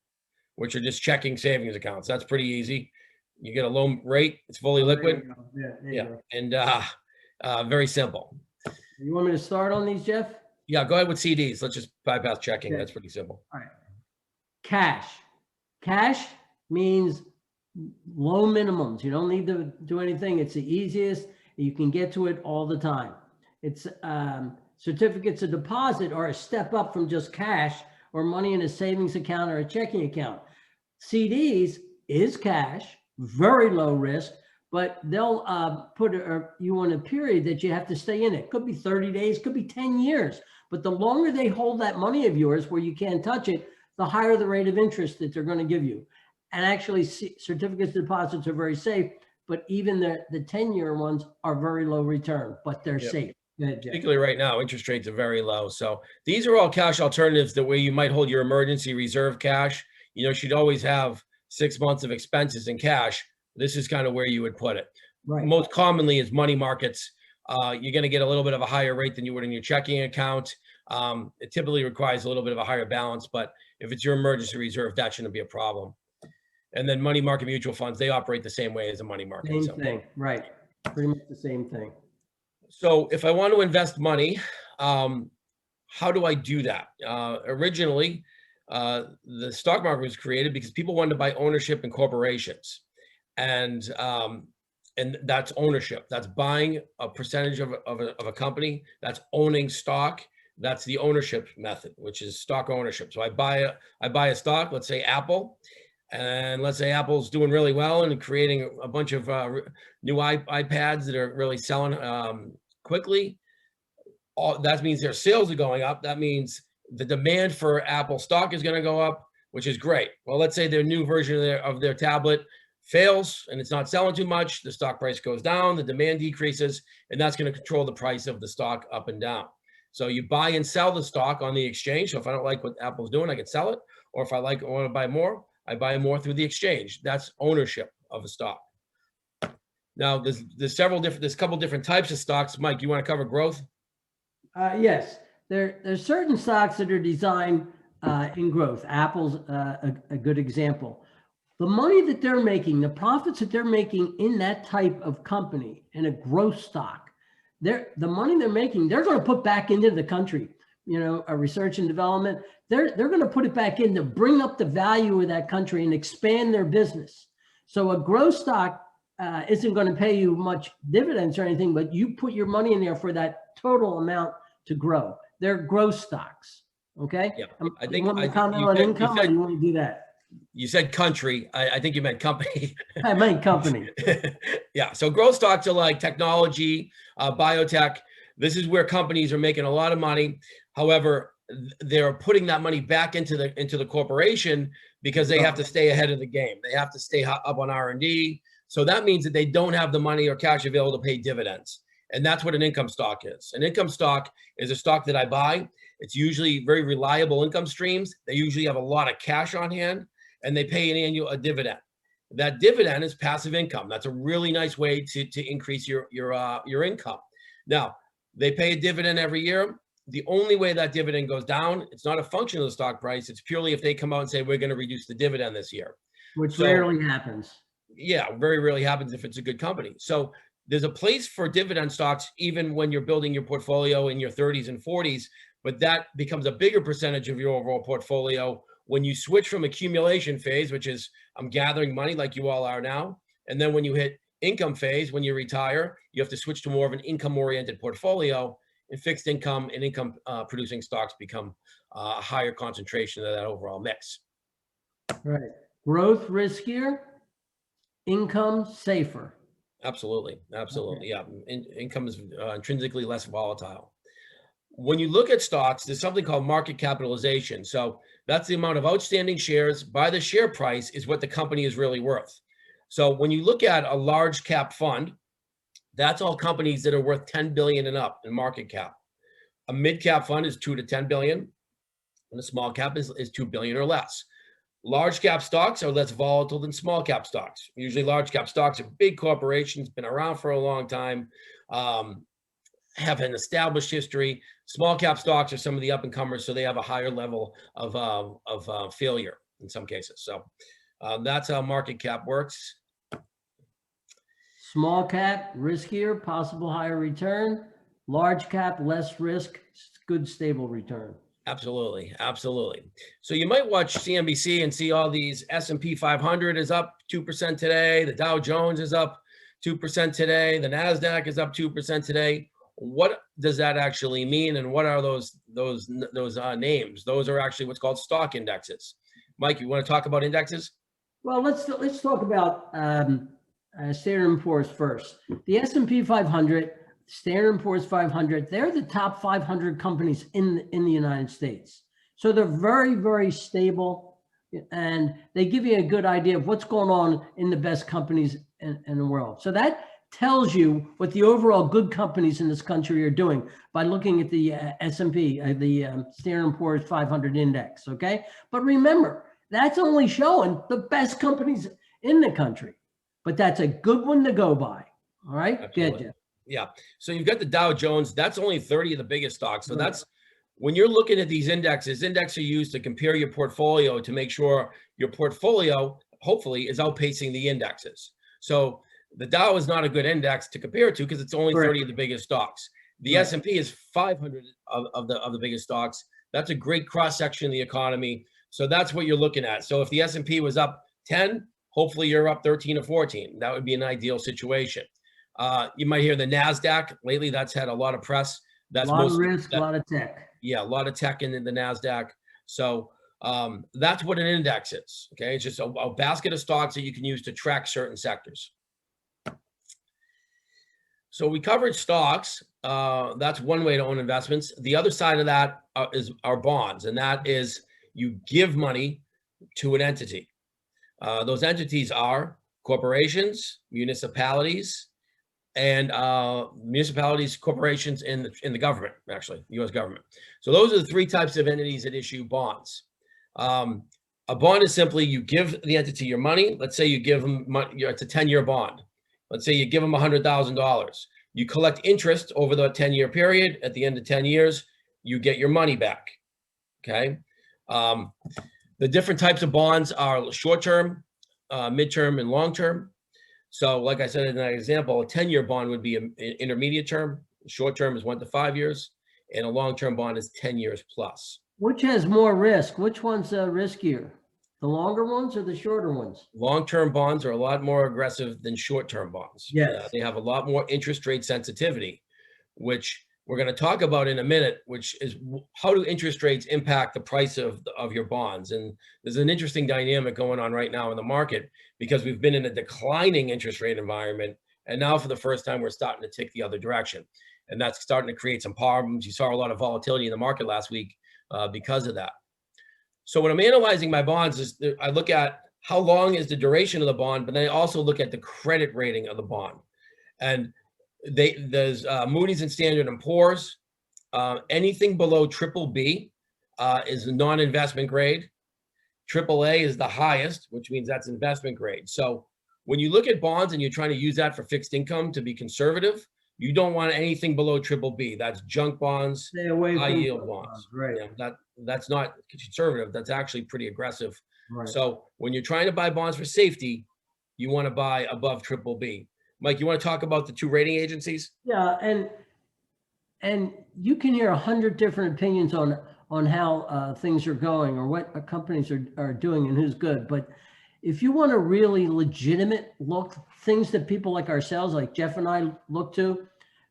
which are just checking savings accounts. That's pretty easy. You get a low rate. It's fully liquid. Yeah. And very simple. You want me to start on these, Jeff? Yeah, go ahead with CDs. Let's just bypass checking. Okay. That's pretty simple. All right. Cash. Cash means low minimums. You don't need to do anything. It's the easiest. You can get to it all the time. It's certificates of deposit are a step up from just cash or money in a savings account or a checking account. CDs is cash, very low risk, but they'll put you on a period that you have to stay in it. Could be 30 days, could be 10 years. But the longer they hold that money of yours where you can't touch it, the higher the rate of interest that they're going to give you. And actually, certificates of deposits are very safe, but even the 10-year ones are very low return, but they're safe. Ahead, particularly right now, interest rates are very low. So these are all cash alternatives the way you might hold your emergency reserve cash. You should always have 6 months of expenses in cash. This is kind of where you would put it. Right. Most commonly is money markets. You're going to get a little bit of a higher rate than you would in your checking account. It typically requires a little bit of a higher balance, but if it's your emergency reserve, that shouldn't be a problem. And then money market mutual funds, they operate the same way as a money market. Same thing, right. Pretty much the same thing. So if I want to invest money, how do I do that? Originally, the stock market was created because people wanted to buy ownership in corporations. And that's ownership. That's buying a percentage of a company. That's owning stock. That's the ownership method, which is stock ownership. So I buy a stock, let's say Apple, and let's say Apple's doing really well and creating a bunch of new iPads that are really selling quickly. That means their sales are going up. That means the demand for Apple stock is going to go up, which is great. Well, let's say their new version of their tablet fails and it's not selling too much. The stock price goes down, the demand decreases, and that's going to control the price of the stock up and down. So you buy and sell the stock on the exchange. So if I don't like what Apple's doing, I can sell it. Or if I want to buy more, I buy more through the exchange. That's ownership of a stock. Now, there's a couple different types of stocks. Mike, you want to cover growth? Yes, there's certain stocks that are designed in growth. Apple's a good example. The money that they're making, the profits that they're making in that type of company, in a growth stock, the money they're making, they're going to put back into the country. A research and development. They're going to put it back in to bring up the value of that country and expand their business. So a growth stock isn't going to pay you much dividends or anything, but you put your money in there for that total amount to grow. They're growth stocks. Okay. Yeah. You want to comment on income, or you want to do that? You said country. I think you meant company. I meant company. Yeah. So growth stocks are like technology, biotech. This is where companies are making a lot of money. However, they're putting that money back into the corporation because they have to stay ahead of the game. They have to stay up on R&D. So that means that they don't have the money or cash available to pay dividends. And that's what an income stock is. An income stock is a stock that I buy. It's usually very reliable income streams. They usually have a lot of cash on hand, and they pay an annual dividend. That dividend is passive income. That's a really nice way to increase your income. Now, they pay a dividend every year. The only way that dividend goes down, it's not a function of the stock price. It's purely if they come out and say, we're going to reduce the dividend this year. Which rarely happens. Yeah, very rarely happens if it's a good company. So there's a place for dividend stocks, even when you're building your portfolio in your 30s and 40s, but that becomes a bigger percentage of your overall portfolio when you switch from accumulation phase, which is I'm gathering money like you all are now. And then when you hit income phase, when you retire, you have to switch to more of an income-oriented portfolio, and fixed income and income producing stocks become a higher concentration of that overall mix. Right. Growth riskier, income safer. Absolutely. Absolutely. Okay. Yeah. Income is intrinsically less volatile. When you look at stocks, there's something called market capitalization. So that's the amount of outstanding shares by the share price is what the company is really worth. So when you look at a large cap fund, that's all companies that are worth 10 billion and up in market cap. A mid cap fund is 2 to 10 billion, and a small cap is 2 billion or less. Large cap stocks are less volatile than small cap stocks. Usually large cap stocks are big corporations, been around for a long time, have an established history. Small cap stocks are some of the up and comers, so they have a higher level of failure in some cases. So that's how market cap works. Small cap, riskier, possible higher return. Large cap, less risk, good stable return. Absolutely, absolutely. So you might watch CNBC and see all these S&P 500 is up 2% today. The Dow Jones is up 2% today. The NASDAQ is up 2% today. What does that actually mean? And what are those names? Those are actually what's called stock indexes. Mike, you want to talk about indexes? Well, let's talk about Standard & Poor's first. The S&P 500, Standard & Poor's 500, they're the top 500 companies in the United States. So they're very, very stable, and they give you a good idea of what's going on in the best companies in the world. So that tells you what the overall good companies in this country are doing by looking at the S&P, the Standard & Poor's 500 index, okay? But remember, that's only showing the best companies in the country, but that's a good one to go by, all right? Absolutely. Good. Yeah. So you've got the Dow Jones. That's only 30 of the biggest stocks. So that's when you're looking at these indexes, indexes are used to compare your portfolio to make sure your portfolio, hopefully, is outpacing the indexes. So the Dow is not a good index to compare to because it's only 30 of the biggest stocks. The S&P is 500 of the biggest stocks. That's a great cross-section of the economy. So that's what you're looking at. So if the S&P was up 10, hopefully you're up 13 or 14. That would be an ideal situation. You might hear the NASDAQ. Lately, that's had a lot of press. That's a lot of risk, a lot of tech. Yeah, a lot of tech in the NASDAQ. So that's what an index is. Okay, it's just a basket of stocks that you can use to track certain sectors. So we covered stocks. That's one way to own investments. The other side of that is our bonds, and that is you give money to an entity. Those entities are corporations, municipalities, and municipalities, corporations, and the government, actually, U.S. government. So those are the three types of entities that issue bonds. A bond is simply you give the entity your money. Let's say you give them money, it's a 10-year bond. Let's say you give them $100,000. You collect interest over the 10-year period. At the end of 10 years, you get your money back, okay? The different types of bonds are short-term, mid-term, and long-term. So like I said in that example, a 10-year bond would be an intermediate term. Short-term is 1 to 5 years, and a long-term bond is 10 years plus. Which has more risk? Which one's riskier? The longer ones or the shorter ones? Long-term bonds are a lot more aggressive than short-term bonds. Yes. They have a lot more interest rate sensitivity, which we're going to talk about in a minute, which is how do interest rates impact the price of your bonds? And there's an interesting dynamic going on right now in the market because we've been in a declining interest rate environment. And now for the first time, we're starting to tick the other direction. And that's starting to create some problems. You saw a lot of volatility in the market last week because of that. So when I'm analyzing my bonds, I look at how long is the duration of the bond, but then I also look at the credit rating of the bond. And there's Moody's and Standard & Poor's. Anything below BBB is non-investment grade. AAA is the highest, which means that's investment grade. So when you look at bonds and you're trying to use that for fixed income to be conservative, you don't want anything below BBB. That's junk bonds, high yield bonds. Right. Yeah, that's not conservative. That's actually pretty aggressive. Right. So when you're trying to buy bonds for safety, you want to buy above BBB. Mike, you want to talk about the two rating agencies? Yeah, and you can hear 100 different opinions on how things are going or what companies are doing and who's good. But if you want a really legitimate look things that people like ourselves, like Jeff and I, look to.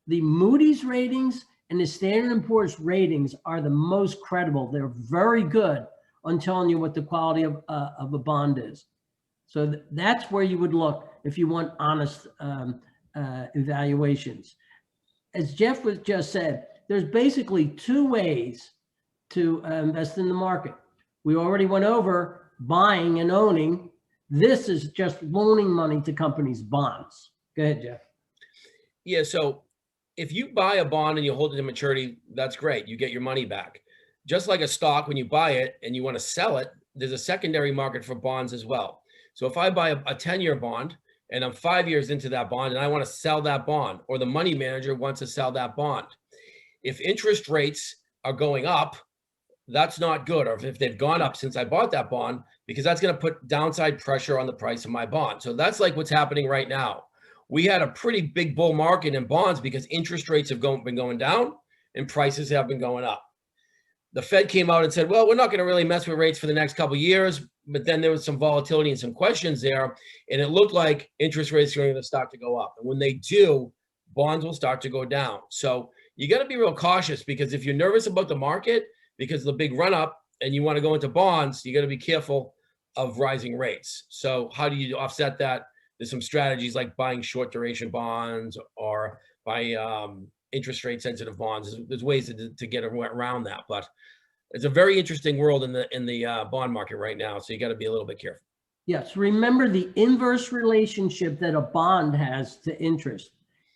The Moody's ratings and the Standard & Poor's ratings are the most credible. They're very good on telling you what the quality of a bond is. So that's where you would look if you want honest evaluations. As Jeff was just said, there's basically two ways to invest in the market. We already went over buying and owning. This is just loaning money to companies' bonds. Go ahead, Jeff. Yeah, so if you buy a bond and you hold it to maturity, that's great. You get your money back. Just like a stock, when you buy it and you want to sell it, there's a secondary market for bonds as well. So if I buy a 10-year bond and I'm 5 years into that bond and I want to sell that bond, or the money manager wants to sell that bond, if interest rates are going up, that's not good. Or if they've gone up since I bought that bond, because that's going to put downside pressure on the price of my bond. So that's like what's happening right now. We had a pretty big bull market in bonds because interest rates have been going down and prices have been going up. The Fed came out and said, well, we're not going to really mess with rates for the next couple of years. But then there was some volatility and some questions there. And it looked like interest rates are going to start to go up. And when they do, bonds will start to go down. So you got to be real cautious, because if you're nervous about the market because of the big run up and you want to go into bonds, you got to be careful of rising rates. So how do you offset that? There's some strategies like buying short duration bonds or buy interest rate sensitive bonds. There's ways to get around that, but it's a very interesting world in the bond market right now. So you got to be a little bit careful. Yes, remember the inverse relationship that a bond has to interest.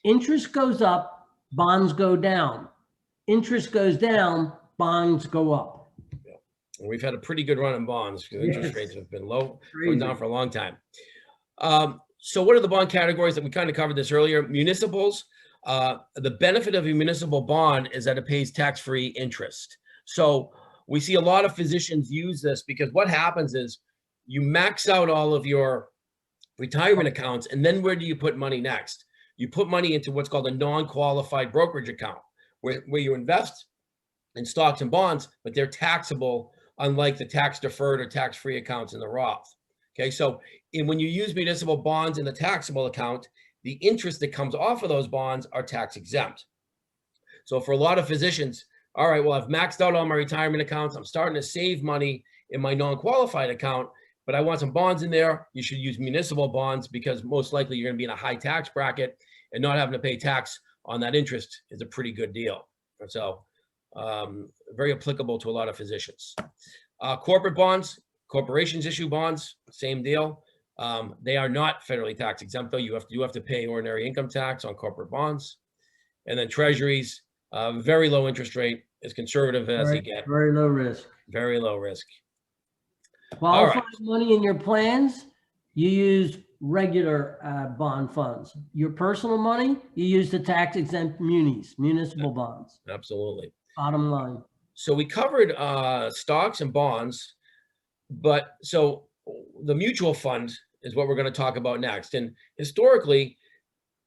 Interest goes up, bonds go down. Interest goes down, bonds go up. Yeah. And we've had a pretty good run in bonds because interest rates have been low, going down for a long time. So what are the bond categories that we kind of covered this earlier? Municipals. The benefit of a municipal bond is that it pays tax-free interest. So we see a lot of physicians use this because what happens is you max out all of your retirement accounts, and then where do you put money next? You put money into what's called a non-qualified brokerage account, where you invest in stocks and bonds, but they're taxable, unlike the tax-deferred or tax-free accounts in the Roth. Okay, so when you use municipal bonds in the taxable account, the interest that comes off of those bonds are tax exempt. So for a lot of physicians, all right, well, I've maxed out all my retirement accounts. I'm starting to save money in my non-qualified account, but I want some bonds in there. You should use municipal bonds because most likely you're going to be in a high tax bracket, and not having to pay tax on that interest is a pretty good deal. So very applicable to a lot of physicians. Corporate bonds, corporations issue bonds, same deal. They are not federally tax exempt, though. You have to pay ordinary income tax on corporate bonds. And then treasuries, very low interest rate, as conservative as you get. Very low risk. Very low risk. Qualified money in your plans, you use regular bond funds. Your personal money, you use the tax exempt municipal bonds. Absolutely. Bottom line. So we covered stocks and bonds, but so the mutual fund is what we're going to talk about next. And historically,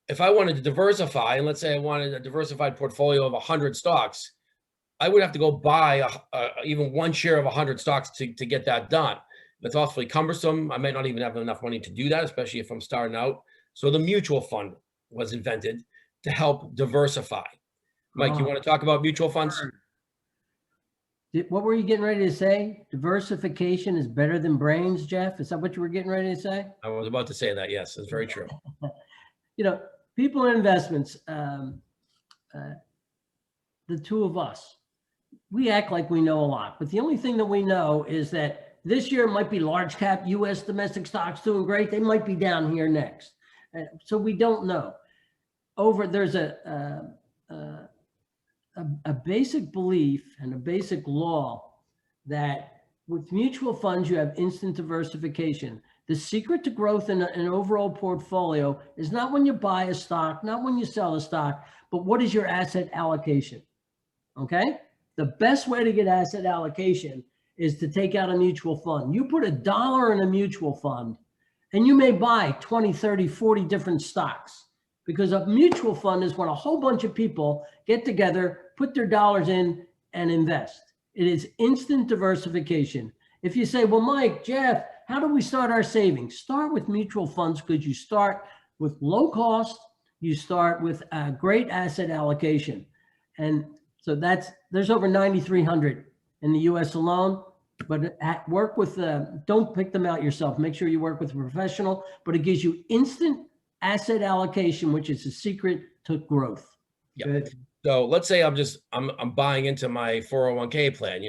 if I wanted to diversify, and let's say I wanted a diversified portfolio of 100 stocks, I would have to go buy even one share of 100 stocks to get that done. That's awfully cumbersome. I might not even have enough money to do that, especially if I'm starting out. So the mutual fund was invented to help diversify. Mike, you want to talk about mutual funds? What were you getting ready to say? Diversification is better than brains, Jeff? Is that what you were getting ready to say? I was about to say that. Yes, it's very true. You know, people in investments, the two of us, we act like we know a lot, but the only thing that we know is that this year might be large cap U.S. domestic stocks doing great. They might be down here next. So we don't know. There's a basic belief and a basic law that with mutual funds, you have instant diversification. The secret to growth in an overall portfolio is not when you buy a stock, not when you sell a stock, but what is your asset allocation? Okay? The best way to get asset allocation is to take out a mutual fund. You put $1 in a mutual fund and you may buy 20, 30, 40 different stocks, because a mutual fund is when a whole bunch of people get together, put their dollars in and invest. It is instant diversification. If you say, well, Mike, Jeff, how do we start our savings? Start with mutual funds because you start with low cost. You start with a great asset allocation. And so there's over 9,300 in the US alone, but work with, don't pick them out yourself. Make sure you work with a professional, but it gives you instant asset allocation, which is the secret to growth. Yeah. Good. So let's say I'm buying into my 401k plan,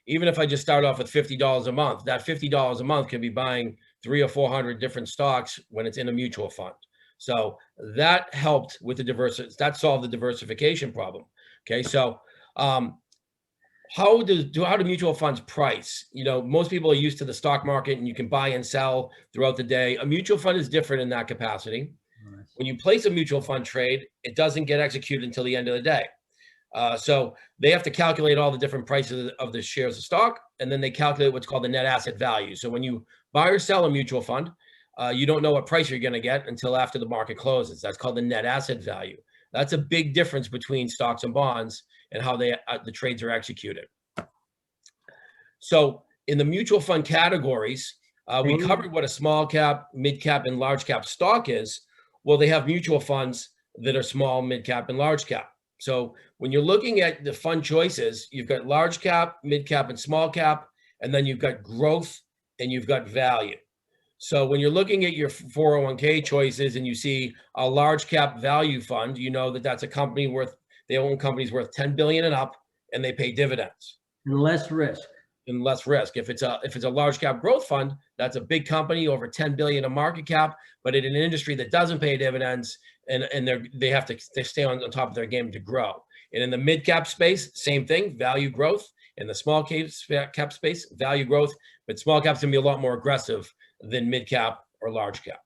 even if I just start off with $50 a month, that $50 a month could be buying 300 or 400 different stocks when it's in a mutual fund. So that helped with that solved the diversification problem. Okay. So, how do mutual funds price? Most people are used to the stock market and you can buy and sell throughout the day. A mutual fund is different in that capacity. Nice. When you place a mutual fund trade, it doesn't get executed until the end of the day. So they have to calculate all the different prices of the shares of stock, and then they calculate what's called the net asset value. So when you buy or sell a mutual fund, you don't know what price you're going to get until after the market closes. That's called the net asset value. That's a big difference between stocks and bonds and how the trades are executed. So in the mutual fund categories, we covered what a small cap, mid cap, and large cap stock is. Well, they have mutual funds that are small, mid cap, and large cap. So when you're looking at the fund choices, you've got large cap, mid cap, and small cap, and then you've got growth and you've got value. So when you're looking at your 401k choices and you see a large cap value fund, you know that that's a company they own companies worth 10 billion and up, and they pay dividends. And less risk. And less risk. If it's a large cap growth fund, that's a big company, over 10 billion in market cap, but in an industry that doesn't pay dividends, and they have to stay on top of their game to grow. And in the mid cap space, same thing, value growth. In the small cap space, value growth, but small cap's gonna be a lot more aggressive than mid cap or large cap.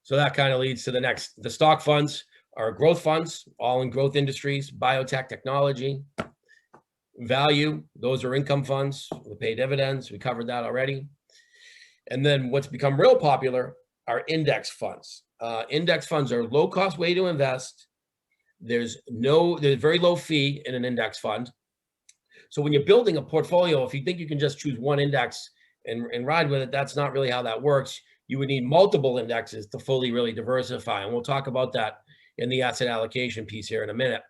So that kind of leads to the stock funds are growth funds, all in growth industries, biotech, technology. Value, those are income funds, they pay dividends. We covered that already. And then what's become real popular are index funds. Index funds are a low cost way to invest. There's very low fee in an index fund. So when you're building a portfolio, if you think you can just choose one index and ride with it, that's not really how that works. You would need multiple indexes to fully really diversify. And we'll talk about that in the asset allocation piece here in a minute.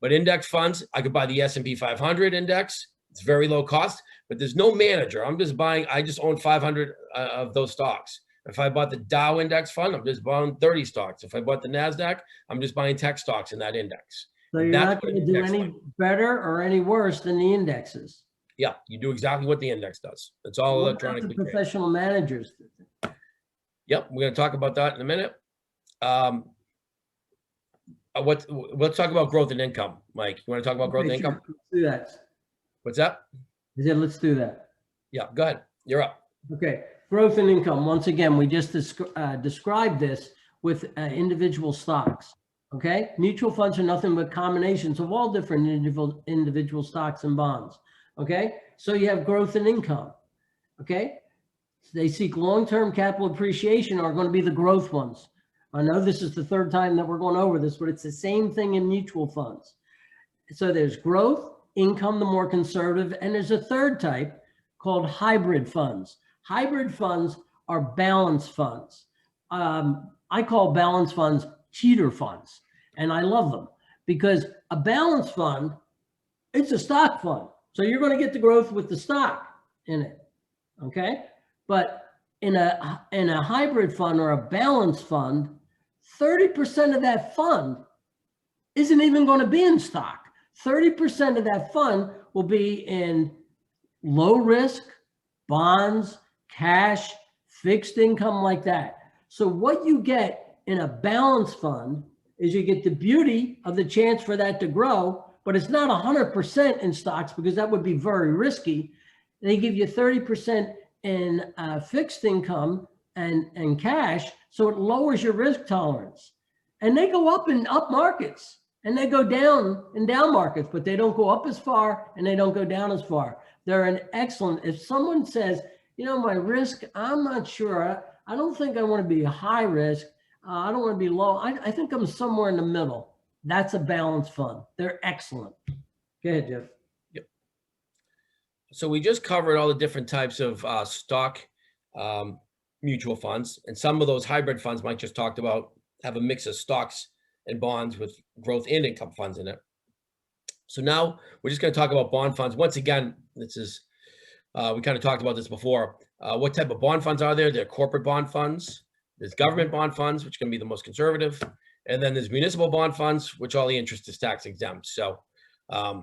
But index funds, I could buy the S&P 500 index. It's very low cost, but there's no manager. I just own 500 of those stocks. If I bought the Dow index fund, I'm just buying 30 stocks. If I bought the NASDAQ, I'm just buying tech stocks in that index. So you're not going to do any better or any worse than the indexes. Yeah, you do exactly what the index does. It's all electronically. The professional managers. Yep, we're going to talk about that in a minute. Let's talk about growth and income. Mike, you want to talk about growth and income? Let's do that. What's that? I said, let's do that. Yeah, go ahead. You're up. Okay, growth and income. Once again, we just described this with individual stocks. Okay, mutual funds are nothing but combinations of all different individual stocks and bonds. Okay, so you have growth and income. Okay, they seek long-term capital appreciation are going to be the growth ones. I know this is the third time that we're going over this, but it's the same thing in mutual funds. So there's growth, income, the more conservative, and there's a third type called hybrid funds. Hybrid funds are balanced funds. I call balanced funds cheater funds, and I love them because a balanced fund, it's a stock fund. So you're going to get the growth with the stock in it, okay? But in a hybrid fund or a balanced fund, 30% of that fund isn't even going to be in stock. 30% of that fund will be in low risk, bonds, cash, fixed income like that. So what you get in a balanced fund is you get the beauty of the chance for that to grow, but it's not 100% in stocks because that would be very risky. They give you 30% in fixed income and cash, so it lowers your risk tolerance. And they go up in up markets and they go down in down markets, but they don't go up as far and they don't go down as far. They're an excellent, if someone says, my risk, I'm not sure. I don't think I want to be high risk. I don't want to be low. I think I'm somewhere in the middle. That's a balanced fund. They're excellent. Go ahead, Jeff. Yep. So we just covered all the different types of stock mutual funds, and some of those hybrid funds Mike just talked about have a mix of stocks and bonds with growth and income funds in it. So now we're just going to talk about bond funds. Once again, this is, we kind of talked about this before. What type of bond funds are there? There are corporate bond funds. There's government bond funds, which can be the most conservative. And then there's municipal bond funds, which all the interest is tax exempt. So a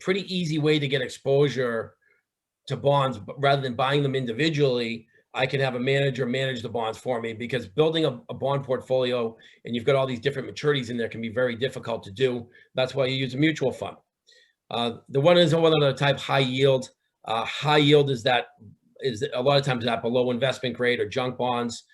pretty easy way to get exposure to bonds, but rather than buying them individually, I can have a manager manage the bonds for me, because building a bond portfolio and you've got all these different maturities in there can be very difficult to do. That's why you use a mutual fund. The one is one of the type high yield. High yield is a lot of times that below investment grade or junk bonds.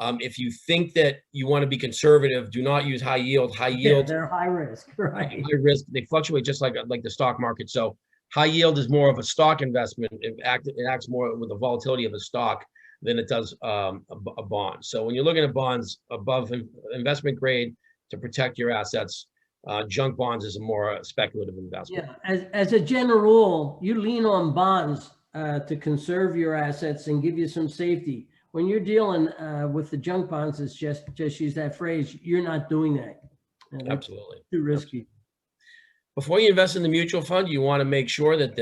If you think that you want to be conservative, do not use high yield. High yield, they're high risk, right? high risk. They fluctuate just like the stock market. So high yield is more of a stock investment. It acts more with the volatility of a stock than it does a bond. So when you're looking at bonds above investment grade to protect your assets, junk bonds is a more speculative investment. Yeah, as a general rule, you lean on bonds to conserve your assets and give you some safety. When you're dealing with the junk bonds, it's just use that phrase, you're not doing that. Absolutely. Too risky. Before you invest in the mutual fund, you want to make sure that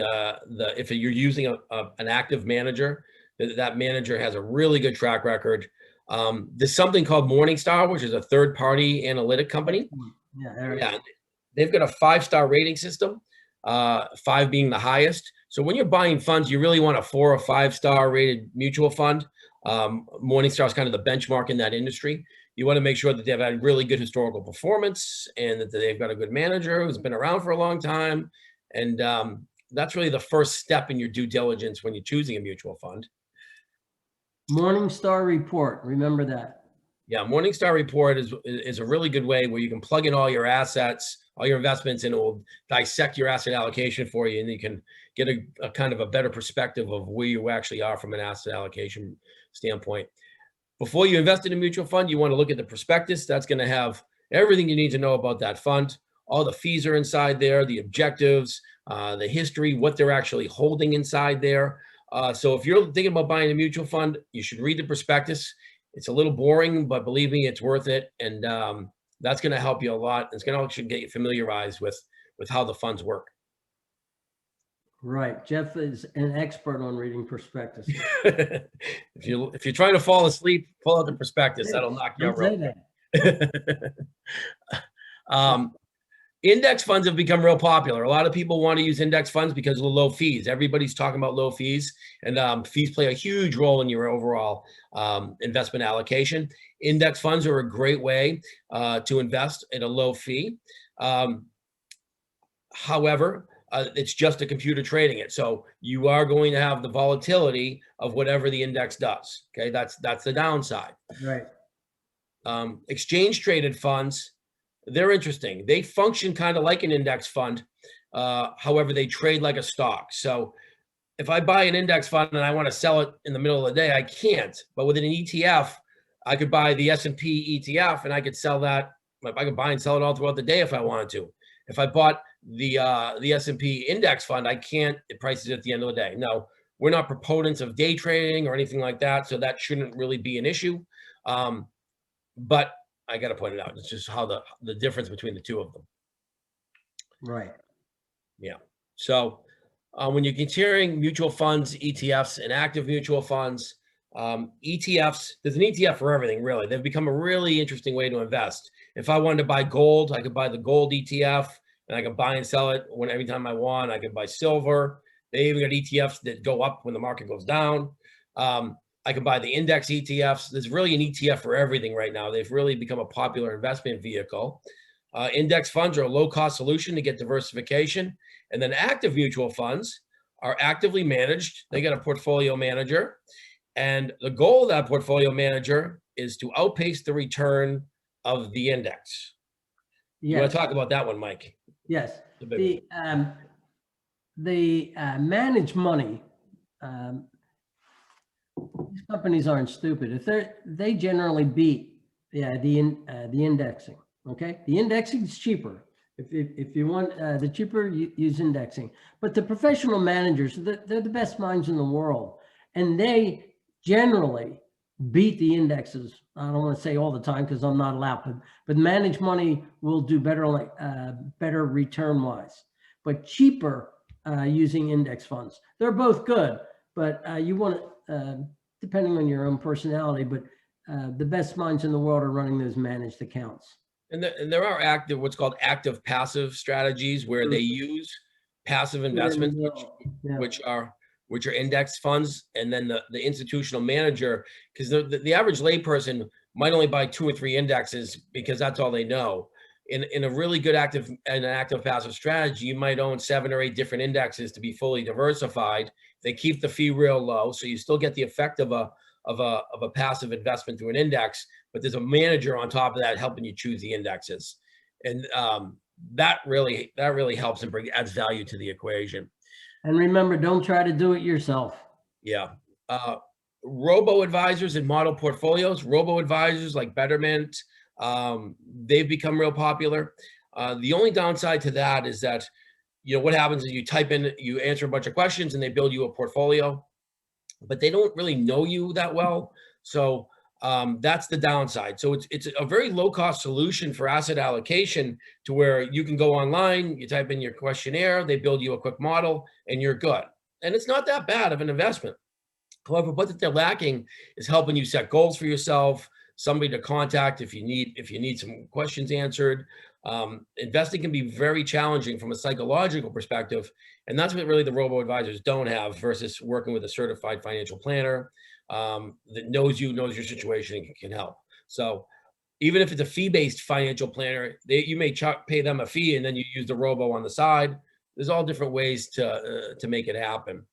if you're using an active manager, that manager has a really good track record. There's something called Morningstar, which is a third-party analytic company. Yeah, they've got a 5-star rating system, 5 being the highest. So when you're buying funds, you really want a 4 or 5-star rated mutual fund. Morningstar is kind of the benchmark in that industry. You want to make sure that they've had really good historical performance and that they've got a good manager who's been around for a long time. And that's really the first step in your due diligence when you're choosing a mutual fund. Morningstar report, remember that. Yeah, Morningstar report is a really good way where you can plug in all your assets, all your investments, and it will dissect your asset allocation for you, and you can get a kind of a better perspective of where you actually are from an asset allocation standpoint. Before you invest in a mutual fund, you want to look at the prospectus. That's going to have everything you need to know about that fund. All the fees are inside there, the objectives, the history, what they're actually holding inside there. So if you're thinking about buying a mutual fund, you should read the prospectus. It's a little boring, but believe me, it's worth it. And that's going to help you a lot. It's going to actually get you familiarized with how the funds work. Right. Jeff is an expert on reading prospectus. If you're trying to fall asleep, pull out the prospectus. That'll knock you out real quick. Index funds have become real popular. A lot of people want to use index funds because of the low fees. Everybody's talking about low fees, and fees play a huge role in your overall investment allocation. Index funds are a great way to invest at a low fee. However, it's just a computer trading it. So you are going to have the volatility of whatever the index does. Okay, that's the downside. Right. Exchange traded funds, they're interesting. They function kind of like an index fund. However, they trade like a stock. So if I buy an index fund and I want to sell it in the middle of the day, I can't. But with an ETF, I could buy the S&P ETF and I could sell that. I could buy and sell it all throughout the day if I wanted to. If I bought the S&P index fund, I can't. It prices at the end of the day. No, we're not proponents of day trading or anything like that, so that shouldn't really be an issue. But I got to point it out. It's just how the difference between the two of them. Right. Yeah. So when you're considering mutual funds, ETFs, and active mutual funds, ETFs, there's an ETF for everything, really. They've become a really interesting way to invest. If I wanted to buy gold, I could buy the gold ETF, and I could buy and sell it every time I want. I could buy silver. They even got ETFs that go up when the market goes down. I can buy the index ETFs. There's really an ETF for everything right now. They've really become a popular investment vehicle. Index funds are a low-cost solution to get diversification. And then active mutual funds are actively managed. They got a portfolio manager. And the goal of that portfolio manager is to outpace the return of the index. Yes. You want to talk about that one, Mike? Yes. The managed money, these companies aren't stupid. If they generally beat the indexing. Okay, the indexing is cheaper. If you want the cheaper, use indexing. But the professional managers, they're the best minds in the world, and they generally beat the indexes. I don't want to say all the time because I'm not allowed, but managed money will do better, like better return wise, but cheaper using index funds. They're both good, but you want to, depending on your own personality, but the best minds in the world are running those managed accounts. And there are active, what's called active passive strategies, where they use passive investments, which are index funds, and then the institutional manager, because the average layperson might only buy 2 or 3 indexes because that's all they know. In a really good active passive strategy, you might own 7 or 8 different indexes to be fully diversified. They keep the fee real low, so you still get the effect of a passive investment through an index, but there's a manager on top of that helping you choose the indexes, and that really helps and adds value to the equation. And remember, don't try to do it yourself. Yeah. Robo advisors and model portfolios, robo advisors like Betterment, they've become real popular. The only downside to that is that, what happens is you answer a bunch of questions and they build you a portfolio, but they don't really know you that well. So that's the downside. So it's a very low cost solution for asset allocation, to where you can go online, you type in your questionnaire, they build you a quick model, and you're good. And it's not that bad of an investment. However, what they're lacking is helping you set goals for yourself, somebody to contact if you need some questions answered. Investing can be very challenging from a psychological perspective, and that's what really the robo advisors don't have, versus working with a certified financial planner that knows your situation and can help. So even if it's a fee-based financial planner, you may pay them a fee and then you use the robo on the side. There's all different ways to make it happen.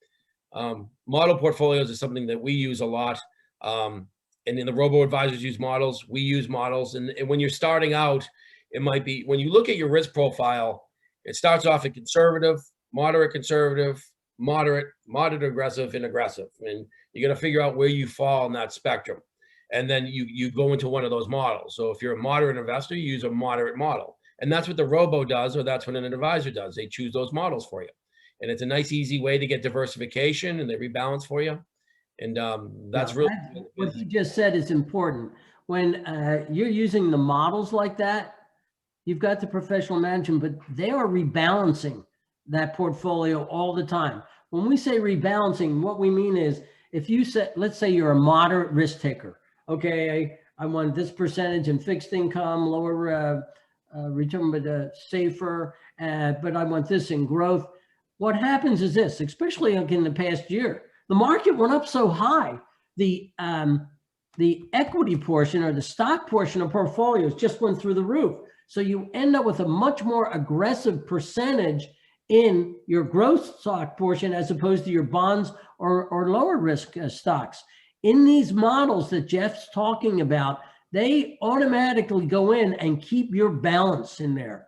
Model portfolios is something that we use a lot. And then the robo advisors use models. We use models. And when you're starting out, it might be, when you look at your risk profile, it starts off at conservative, moderate aggressive, and aggressive. And you got to figure out where you fall in that spectrum. And then you go into one of those models. So if you're a moderate investor, you use a moderate model. And that's what the robo does, or that's what an advisor does. They choose those models for you. And it's a nice, easy way to get diversification, and they rebalance for you. And that's really what you just said is important. When you're using the models like that, you've got the professional management, but they are rebalancing that portfolio all the time. When we say rebalancing, what we mean is, if you said, let's say you're a moderate risk taker. Okay, I want this percentage in fixed income, lower return, but safer, but I want this in growth. What happens is this, especially in the past year, the market went up so high, the equity portion or the stock portion of portfolios just went through the roof. So you end up with a much more aggressive percentage in your growth stock portion as opposed to your bonds or lower risk stocks. In these models that Jeff's talking about, they automatically go in and keep your balance in there.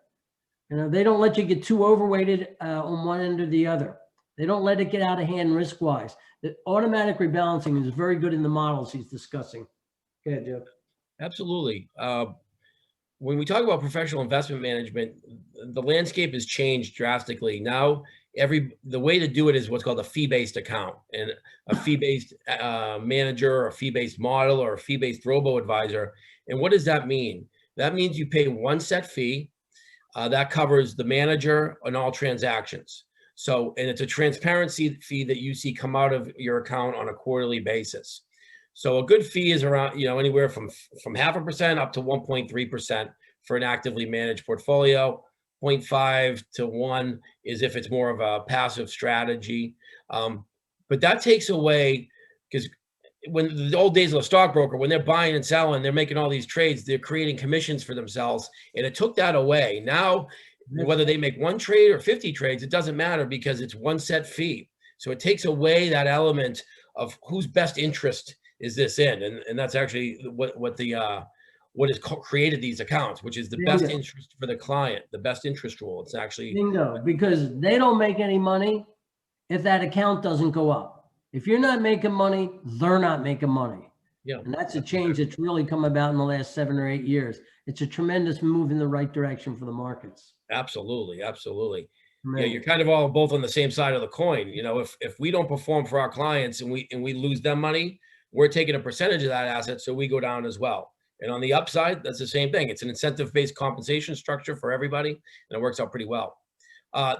They don't let you get too overweighted on one end or the other. They don't let it get out of hand risk-wise. The automatic rebalancing is very good in the models he's discussing. Go ahead, Jeff. Absolutely. When we talk about professional investment management, the landscape has changed drastically. Now, the way to do it is what's called a fee-based account, and a fee-based manager, or a fee-based model, or a fee-based robo-advisor. And what does that mean? That means you pay one set fee that covers the manager and all transactions. So, and it's a transparency fee that you see come out of your account on a quarterly basis. So a good fee is around, anywhere from 0.5% up to 1.3% for an actively managed portfolio. 0.5 to 1 is if it's more of a passive strategy. But that takes away, because when the old days of a stockbroker, when they're buying and selling, they're making all these trades, they're creating commissions for themselves, and it took that away. Now, whether they make 1 trade or 50 trades, it doesn't matter, because it's one set fee. So it takes away that element of whose best interest is this in, and that's actually what has created these accounts, which is the best interest for the client, the best interest rule. It's actually bingo, because they don't make any money if that account doesn't go up. If you're not making money, they're not making money. Yeah, and that's a change that's really come about in the last 7 or 8 years. It's a tremendous move in the right direction for the markets. Absolutely, absolutely. Tremendous. Yeah, you're kind of all both on the same side of the coin. If we don't perform for our clients and we lose them money, we're taking a percentage of that asset, so we go down as well. And on the upside, that's the same thing. It's an incentive-based compensation structure for everybody, and it works out pretty well.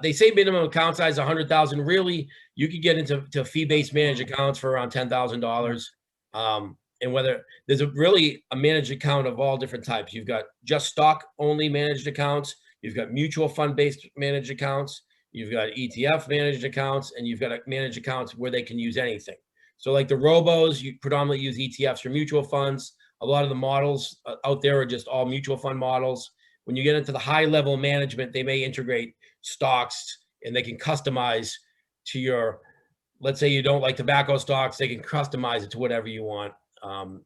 They say minimum account size 100,000. Really, you could get into fee-based managed accounts for around $10,000. And whether there's really a managed account of all different types. You've got just stock-only managed accounts. You've got mutual fund-based managed accounts. You've got ETF managed accounts, and you've got managed accounts where they can use anything. So like the robos, you predominantly use ETFs for mutual funds. A lot of the models out there are just all mutual fund models. When you get into the high level management, they may integrate stocks, and they can customize to your, let's say you don't like tobacco stocks, they can customize it to whatever you want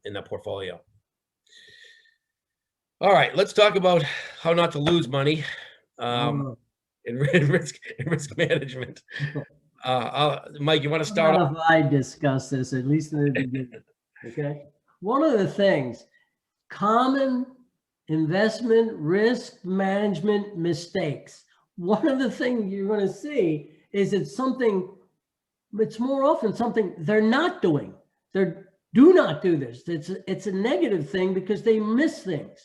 in that portfolio. All right, let's talk about how not to lose money in risk management. Mike, you want to start off? If I discuss this, at least in the beginning, okay? One of the things, common investment risk management mistakes. One of the things you're going to see is it's more often something they're not doing. Do not do this. It's a negative thing because they miss things,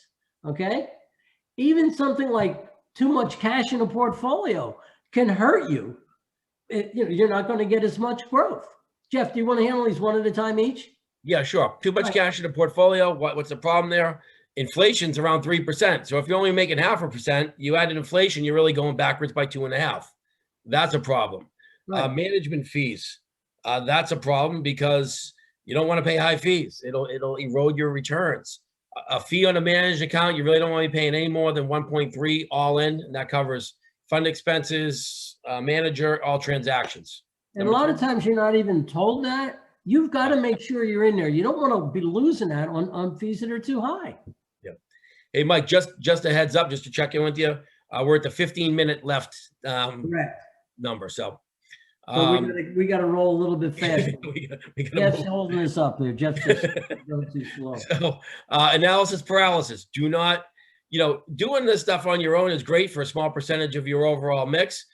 okay? Even something like too much cash in a portfolio can hurt you. You're not going to get as much growth. Jeff, do you want to handle these one at a time each? Yeah, sure. Too much cash in a portfolio. What's the problem there? Inflation's around 3%. So if you're only making 0.5%, you add an inflation, you're really going backwards by 2.5%. That's a problem. Right. Management fees. That's a problem because you don't want to pay high fees. It'll erode your returns. A fee on a managed account, you really don't want to be paying any more than 1.3 all in, and that covers fund expenses, manager, all transactions. And a lot of times you're not even told that. You've got to make sure you're in there. You don't want to be losing that on fees that are too high. Yeah. Hey, Mike, just a heads up, just to check in with you. We're at the 15-minute left number. So we got to roll a little bit faster. Jeff's holding us up there. Jeff's just going too slow. So analysis paralysis. Do not, doing this stuff on your own is great for a small percentage of your overall mix,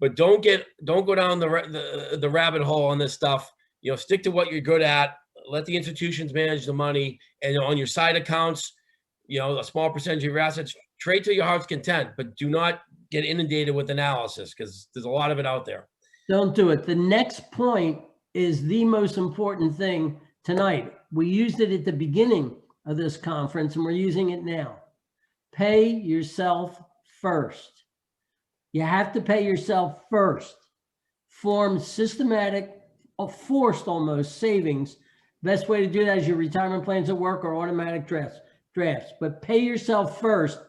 but don't go down the rabbit hole on this stuff. Stick to what you're good at. Let the institutions manage the money, and on your side accounts, a small percentage of your assets, trade to your heart's content, but do not get inundated with analysis because there's a lot of it out there. Don't do it. The next point is the most important thing tonight. We used it at the beginning of this conference, and we're using it now. Pay yourself first. You have to pay yourself first. Form systematic, forced almost savings. Best way to do that is your retirement plans at work or automatic drafts. But pay yourself first,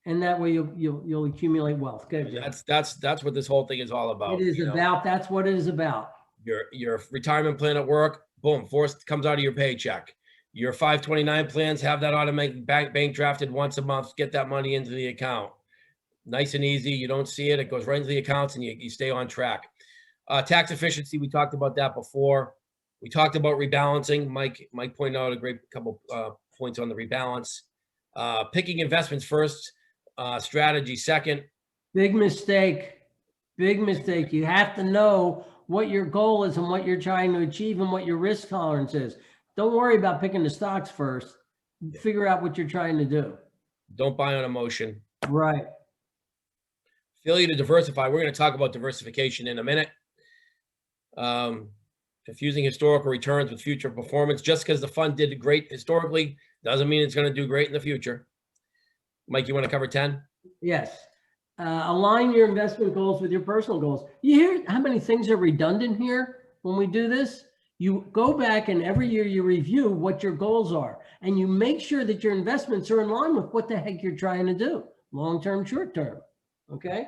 and that way you'll accumulate wealth. Good. That's what this whole thing is all about. It is about. That's what it is about. Your retirement plan at work, boom, forced comes out of your paycheck. Your 529 plans have that automatic bank drafted once a month. Get that money into the account. Nice and easy. You don't see it. It goes right into the accounts, and you stay on track. Tax efficiency, we talked about that before. We talked about rebalancing. Mike pointed out a great couple points on the rebalance. Picking investments first, strategy second. Big mistake. Big mistake. You have to know what your goal is and what you're trying to achieve and what your risk tolerance is. Don't worry about picking the stocks first. Figure out what you're trying to do. Don't buy on emotion. Right. Failure to diversify. We're going to talk about diversification in a minute. Confusing historical returns with future performance. Just because the fund did great historically doesn't mean it's going to do great in the future. Mike, you want to cover 10? Yes. Align your investment goals with your personal goals. You hear how many things are redundant here when we do this? You go back and every year you review what your goals are, and you make sure that your investments are in line with what the heck you're trying to do, long-term, short-term. Okay.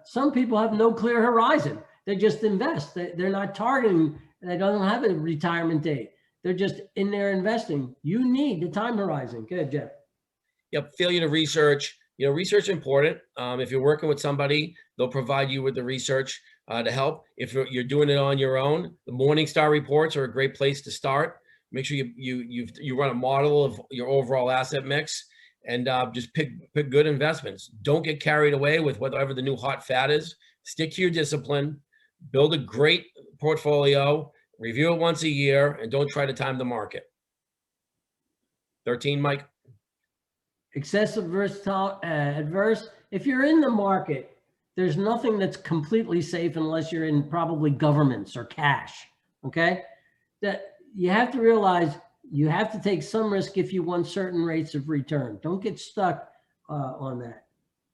Some people have no clear horizon. They just invest. They're not targeting. They don't have a retirement date. They're just in there investing. You need the time horizon. Good, Jeff. Yep. Failure to research. Research is important. If you're working with somebody, they'll provide you with the research to help. If you're doing it on your own, the Morningstar reports are a great place to start. Make sure you run a model of your overall asset mix, and just pick good investments. Don't get carried away with whatever the new hot fad is. Stick to your discipline. Build a great portfolio. Review it once a year and don't try to time the market. 13, Mike? Excessive versatile, adverse. If you're in the market, there's nothing that's completely safe unless you're in probably governments or cash. Okay. That you have to realize you have to take some risk if you want certain rates of return. Don't get stuck on that.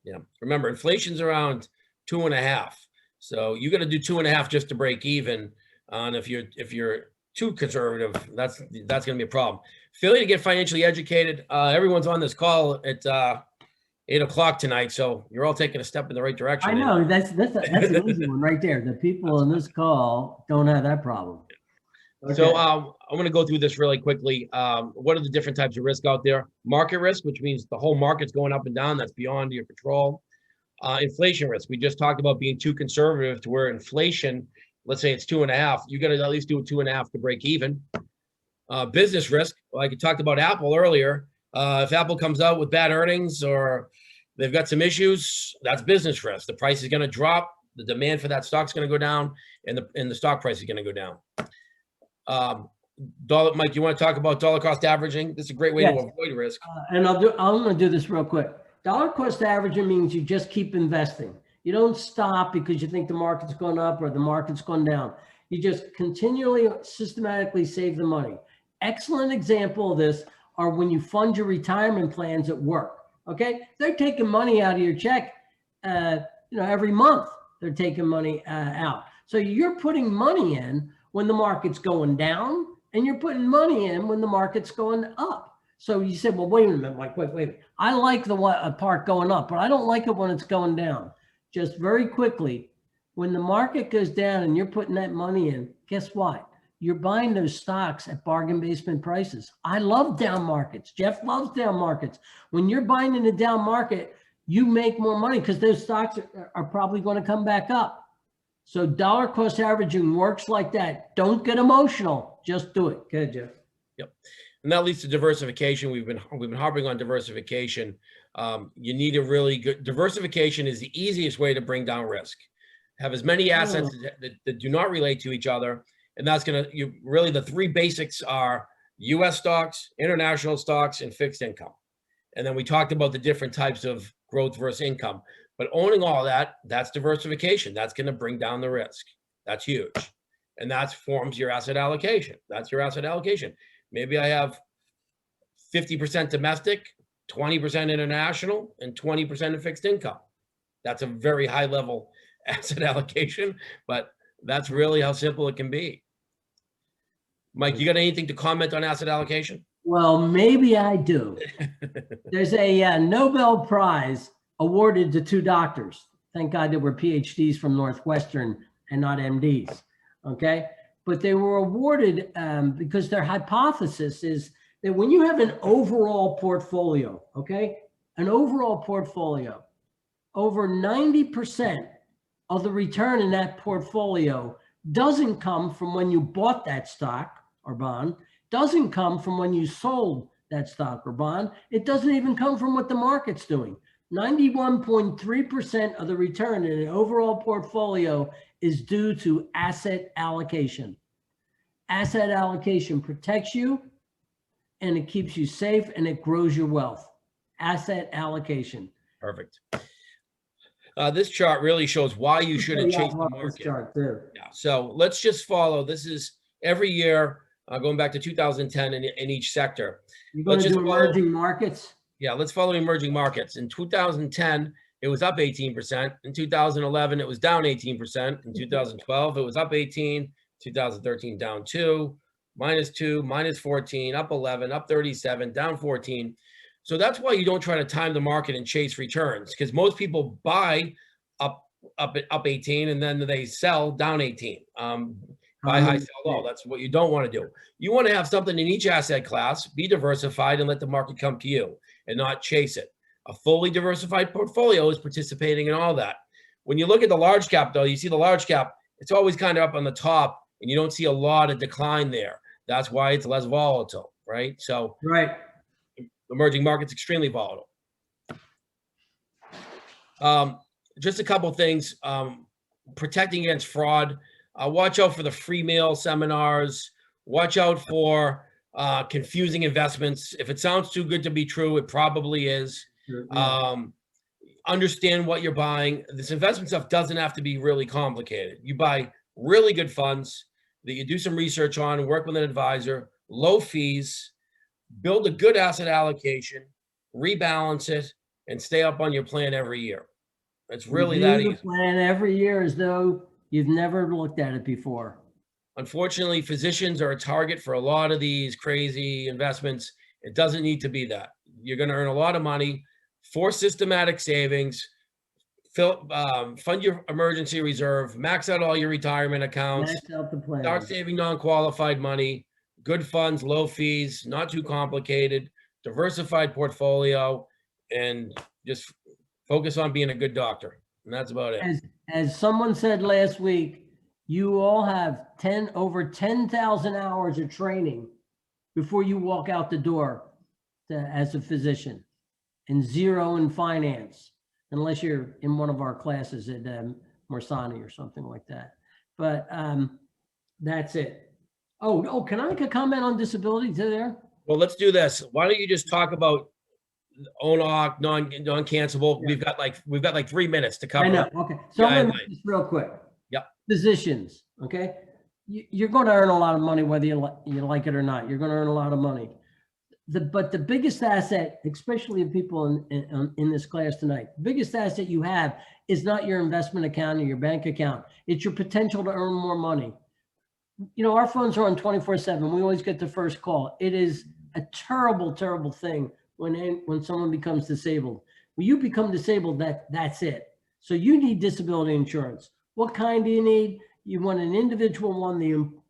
Yeah. Remember, inflation's around 2.5. So you got to do 2.5 just to break even. And if you're too conservative, that's going to be a problem. Failure to get financially educated. Everyone's on this call at 8 o'clock tonight, so you're all taking a step in the right direction. I know that's an easy one right there. The people on this call don't have that problem. Okay. So I'm going to go through this really quickly. What are the different types of risk out there? Market risk, which means the whole market's going up and down. That's beyond your control. Inflation risk. We just talked about being too conservative to where inflation, let's say it's 2.5. You got to at least do 2.5 to break even. Business risk, like you talked about Apple earlier. If Apple comes out with bad earnings or they've got some issues, that's business risk. The price is going to drop. The demand for that stock's going to go down, and the stock price is going to go down. Mike, you want to talk about dollar cost averaging? This is a great way to avoid risk. And I'm going to do this real quick. Dollar cost averaging means you just keep investing. You don't stop because you think the market's going up or the market's going down. You just continually, systematically save the money. Excellent example of this are when you fund your retirement plans at work. Okay, they're taking money out of your check. Every month they're taking money out. So you're putting money in when the market's going down, and you're putting money in when the market's going up. So you said, well, wait a minute, Mike, wait. I like the part going up, but I don't like it when it's going down. Just very quickly, when the market goes down and you're putting that money in, guess what? You're buying those stocks at bargain basement prices. I love down markets. Jeff loves down markets. When you're buying in a down market, you make more money because those stocks are probably going to come back up. So dollar cost averaging works like that. Don't get emotional. Just do it. Good, Jeff. Yep. And that leads to diversification. We've been harping on diversification. You need a really good diversification is the easiest way to bring down risk. Have as many assets that do not relate to each other. And that's going to, really the three basics are US stocks, international stocks, and fixed income. And then we talked about the different types of growth versus income. But owning all that, that's diversification. That's going to bring down the risk. That's huge. And that forms your asset allocation. That's your asset allocation. Maybe I have 50% domestic, 20% international, and 20% in fixed income. That's a very high level asset allocation, but that's really how simple it can be. Mike, you got anything to comment on asset allocation? Well, maybe I do. There's a Nobel Prize awarded to two doctors. Thank God they were PhDs from Northwestern and not MDs. Okay. But they were awarded because their hypothesis is that when you have an overall portfolio, okay, an overall portfolio, over 90% of the return in that portfolio doesn't come from when you bought that stock or bond, doesn't come from when you sold that stock or bond. It doesn't even come from what the market's doing. 91.3% of the return in an overall portfolio is due to asset allocation. Asset allocation protects you and it keeps you safe and it grows your wealth. Asset allocation. Perfect. This chart really shows why you shouldn't chase the market. Chart too. Yeah. So let's just follow. This is every year going back to 2010 in each sector. You're going to do emerging markets? Yeah, let's follow emerging markets. In 2010, it was up 18%. In 2011, it was down 18%. In 2012, it was up 18. 2013, down 2, -2, -14, up 11, up 37, down 14. So that's why you don't try to time the market and chase returns, because most people buy up 18 and then they sell down 18. Buy high, sell low. That's what you don't want to do. You want to have something in each asset class, be diversified, and let the market come to you and not chase it. A fully diversified portfolio is participating in all that. When you look at the large cap, though, you see the large cap, it's always kind of up on the top, and you don't see a lot of decline there. That's why it's less volatile, right? So, right. Emerging markets extremely volatile. Just a couple of things. Protecting against fraud. watch out for the free mail seminars. Watch out for confusing investments. If it sounds too good to be true, it probably is. Sure, yeah. Understand what you're buying. This investment stuff doesn't have to be really complicated. You buy really good funds that you do some research on, work with an advisor, low fees, build a good asset allocation, rebalance it, and stay up on your plan every year. It's really that Review easy. the plan every year as though you've never looked at it before. Unfortunately, physicians are a target for a lot of these crazy investments. It doesn't need to be that. You're going to earn a lot of money for systematic savings. Fund your emergency reserve, max out all your retirement accounts, Max out the plan. start saving non-qualified money, good funds, low fees, not too complicated, diversified portfolio, and just focus on being a good doctor. And that's about it. As someone said last week, you all have over 10,000 hours of training before you walk out the door as a physician, and 0 in finance, unless you're in one of our classes at Morsani or something like that. But that's it. Oh, can I make a comment on disability to there? Well, let's do this. Why don't you just talk about ONOC, non-cancelable? Yeah. We've got like 3 minutes to cover. I know. Okay. So I'm going to guidelines. make this real quick. Yep. Physicians. Okay. You're going to earn a lot of money, whether you like it or not. You're going to earn a lot of money. But the biggest asset, especially of people in this class tonight, the biggest asset you have is not your investment account or your bank account. It's your potential to earn more money. You know, our phones are on 24/7. We always get the first call. It is a terrible, terrible thing when someone becomes disabled. When you become disabled, that's it. So you need disability insurance. What kind do you need? You want an individual one. You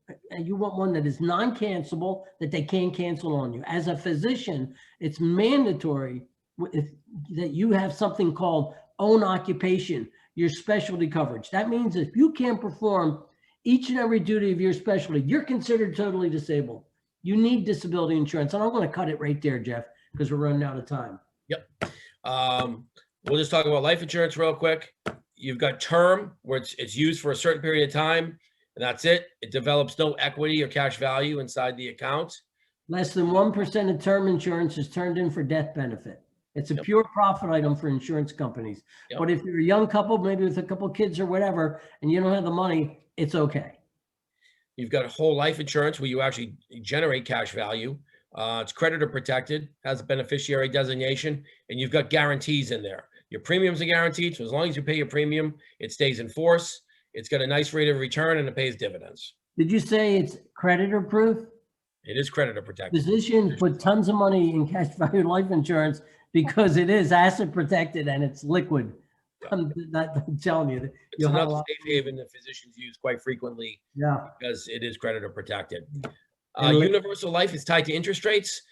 want one that is non-cancelable, that they can't cancel on you. As a physician, it's mandatory that you have something called own occupation, your specialty coverage. That means if you can't perform each and every duty of your specialty, you're considered totally disabled. You need disability insurance. And I'm going to cut it right there, Jeff, because we're running out of time. Yep. We'll just talk about life insurance real quick. You've got term, where it's used for a certain period of time, and that's it. It develops no equity or cash value inside the account. Less than 1% of term insurance is turned in for death benefit. It's a pure profit item for insurance companies. Yep. But if you're a young couple, maybe with a couple of kids or whatever, and you don't have the money, it's okay. You've got whole life insurance where you actually generate cash value. It's creditor protected, has a beneficiary designation, and you've got guarantees in there. Your premiums are guaranteed, so as long as you pay your premium, it stays in force. It's got a nice rate of return, and it pays dividends. Did you say it's creditor proof? It is creditor protected. Physicians put tons of money in cash value life insurance because it is asset protected and it's liquid. I'm telling you. It's another safe haven that physicians use quite frequently. Yeah. Because it is creditor protected. Universal life is tied to interest rates.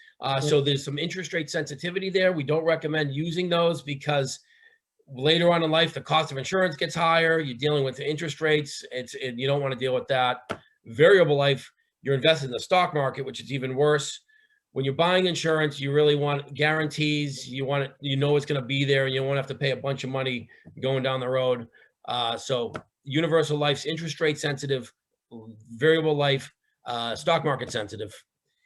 So there's some interest rate sensitivity there. We don't recommend using those because later on in life, the cost of insurance gets higher. You're dealing with the interest rates. You don't want to deal with that. Variable life, you're invested in the stock market, which is even worse. When you're buying insurance, you really want guarantees. You want it, you know it's going to be there, and you don't want to have to pay a bunch of money going down the road. So universal life's interest rate sensitive, variable life, stock market sensitive.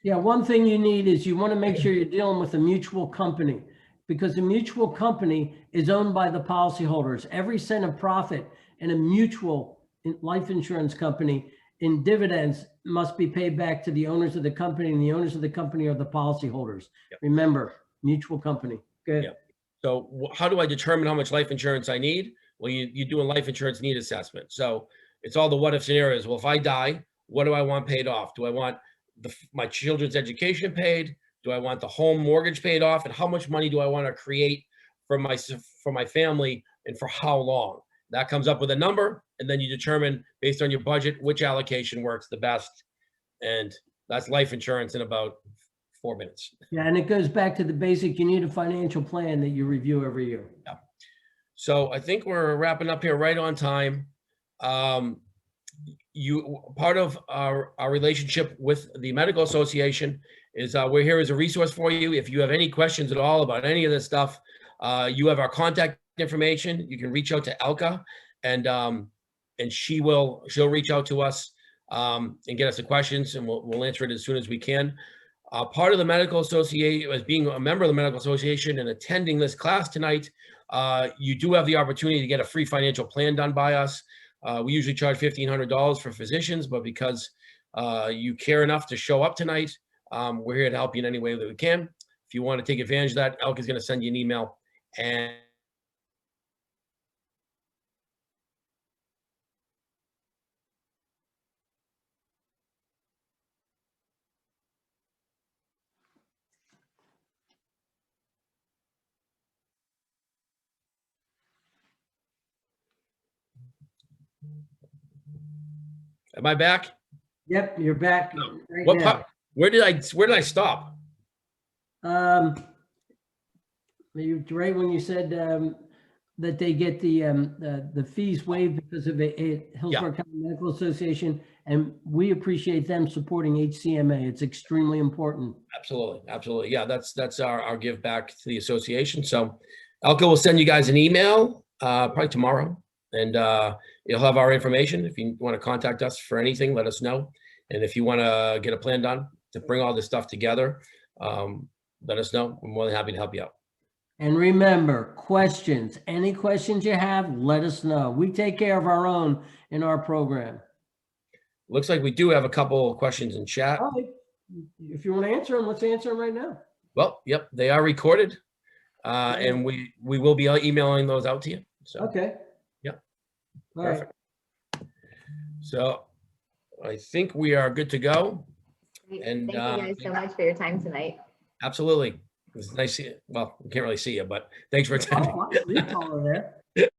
Yeah, one thing you need is you want to make sure you're dealing with a mutual company, because a mutual company is owned by the policyholders. Every cent of profit in a mutual life insurance company in dividends must be paid back to the owners of the company, and the owners of the company are the policyholders. Yep. Remember, mutual company. Good. Yep. So how do I determine how much life insurance I need? Well, you do a life insurance need assessment. So it's all the what if scenarios. Well, if I die, what do I want paid off? Do I want my children's education paid? Do I want the home mortgage paid off? And how much money do I want to create for my family, and for how long? That comes up with a number, and then you determine based on your budget which allocation works the best. And that's life insurance in about 4 minutes. Yeah, and it goes back to the basic, you need a financial plan that you review every year. Yeah. So I think we're wrapping up here right on time. Part of our relationship with the Medical Association is we're here as a resource for you. If you have any questions at all about any of this stuff, you have our contact information. You can reach out to Elka, and and she'll reach out to us and get us the questions, and we'll answer it as soon as we can. Part of the medical association, as being a member of the medical association and attending this class tonight, you do have the opportunity to get a free financial plan done by us. We usually charge $1,500 for physicians, but because you care enough to show up tonight, we're here to help you in any way that we can. If you want to take advantage of that, Elke is going to send you an email. And am I back? Yep, you're back No. right What now. part? Where did I stop? Maybe right when you said that they get the fees waived because of Hillsborough County Medical Association, and we appreciate them supporting HCMA. It's extremely important. Absolutely, absolutely. Yeah, that's our give back to the association. So Elke will send you guys an email probably tomorrow, and you'll have our information. If you want to contact us for anything, let us know. And if you want to get a plan done to bring all this stuff together, let us know. We're more than happy to help you out. And remember, questions, any questions you have, let us know. We take care of our own in our program. Looks like we do have a couple of questions in chat. All right. If you want to answer them, let's answer them right now. Well, yep, they are recorded, and we will be emailing those out to you. So Okay. Yep. All Perfect. right. So I think we are good to go. Great. And, Thank you guys so much for your time tonight. Absolutely. It's nice. Well, we can't really see you, but thanks for attending. Oh, I see a caller there.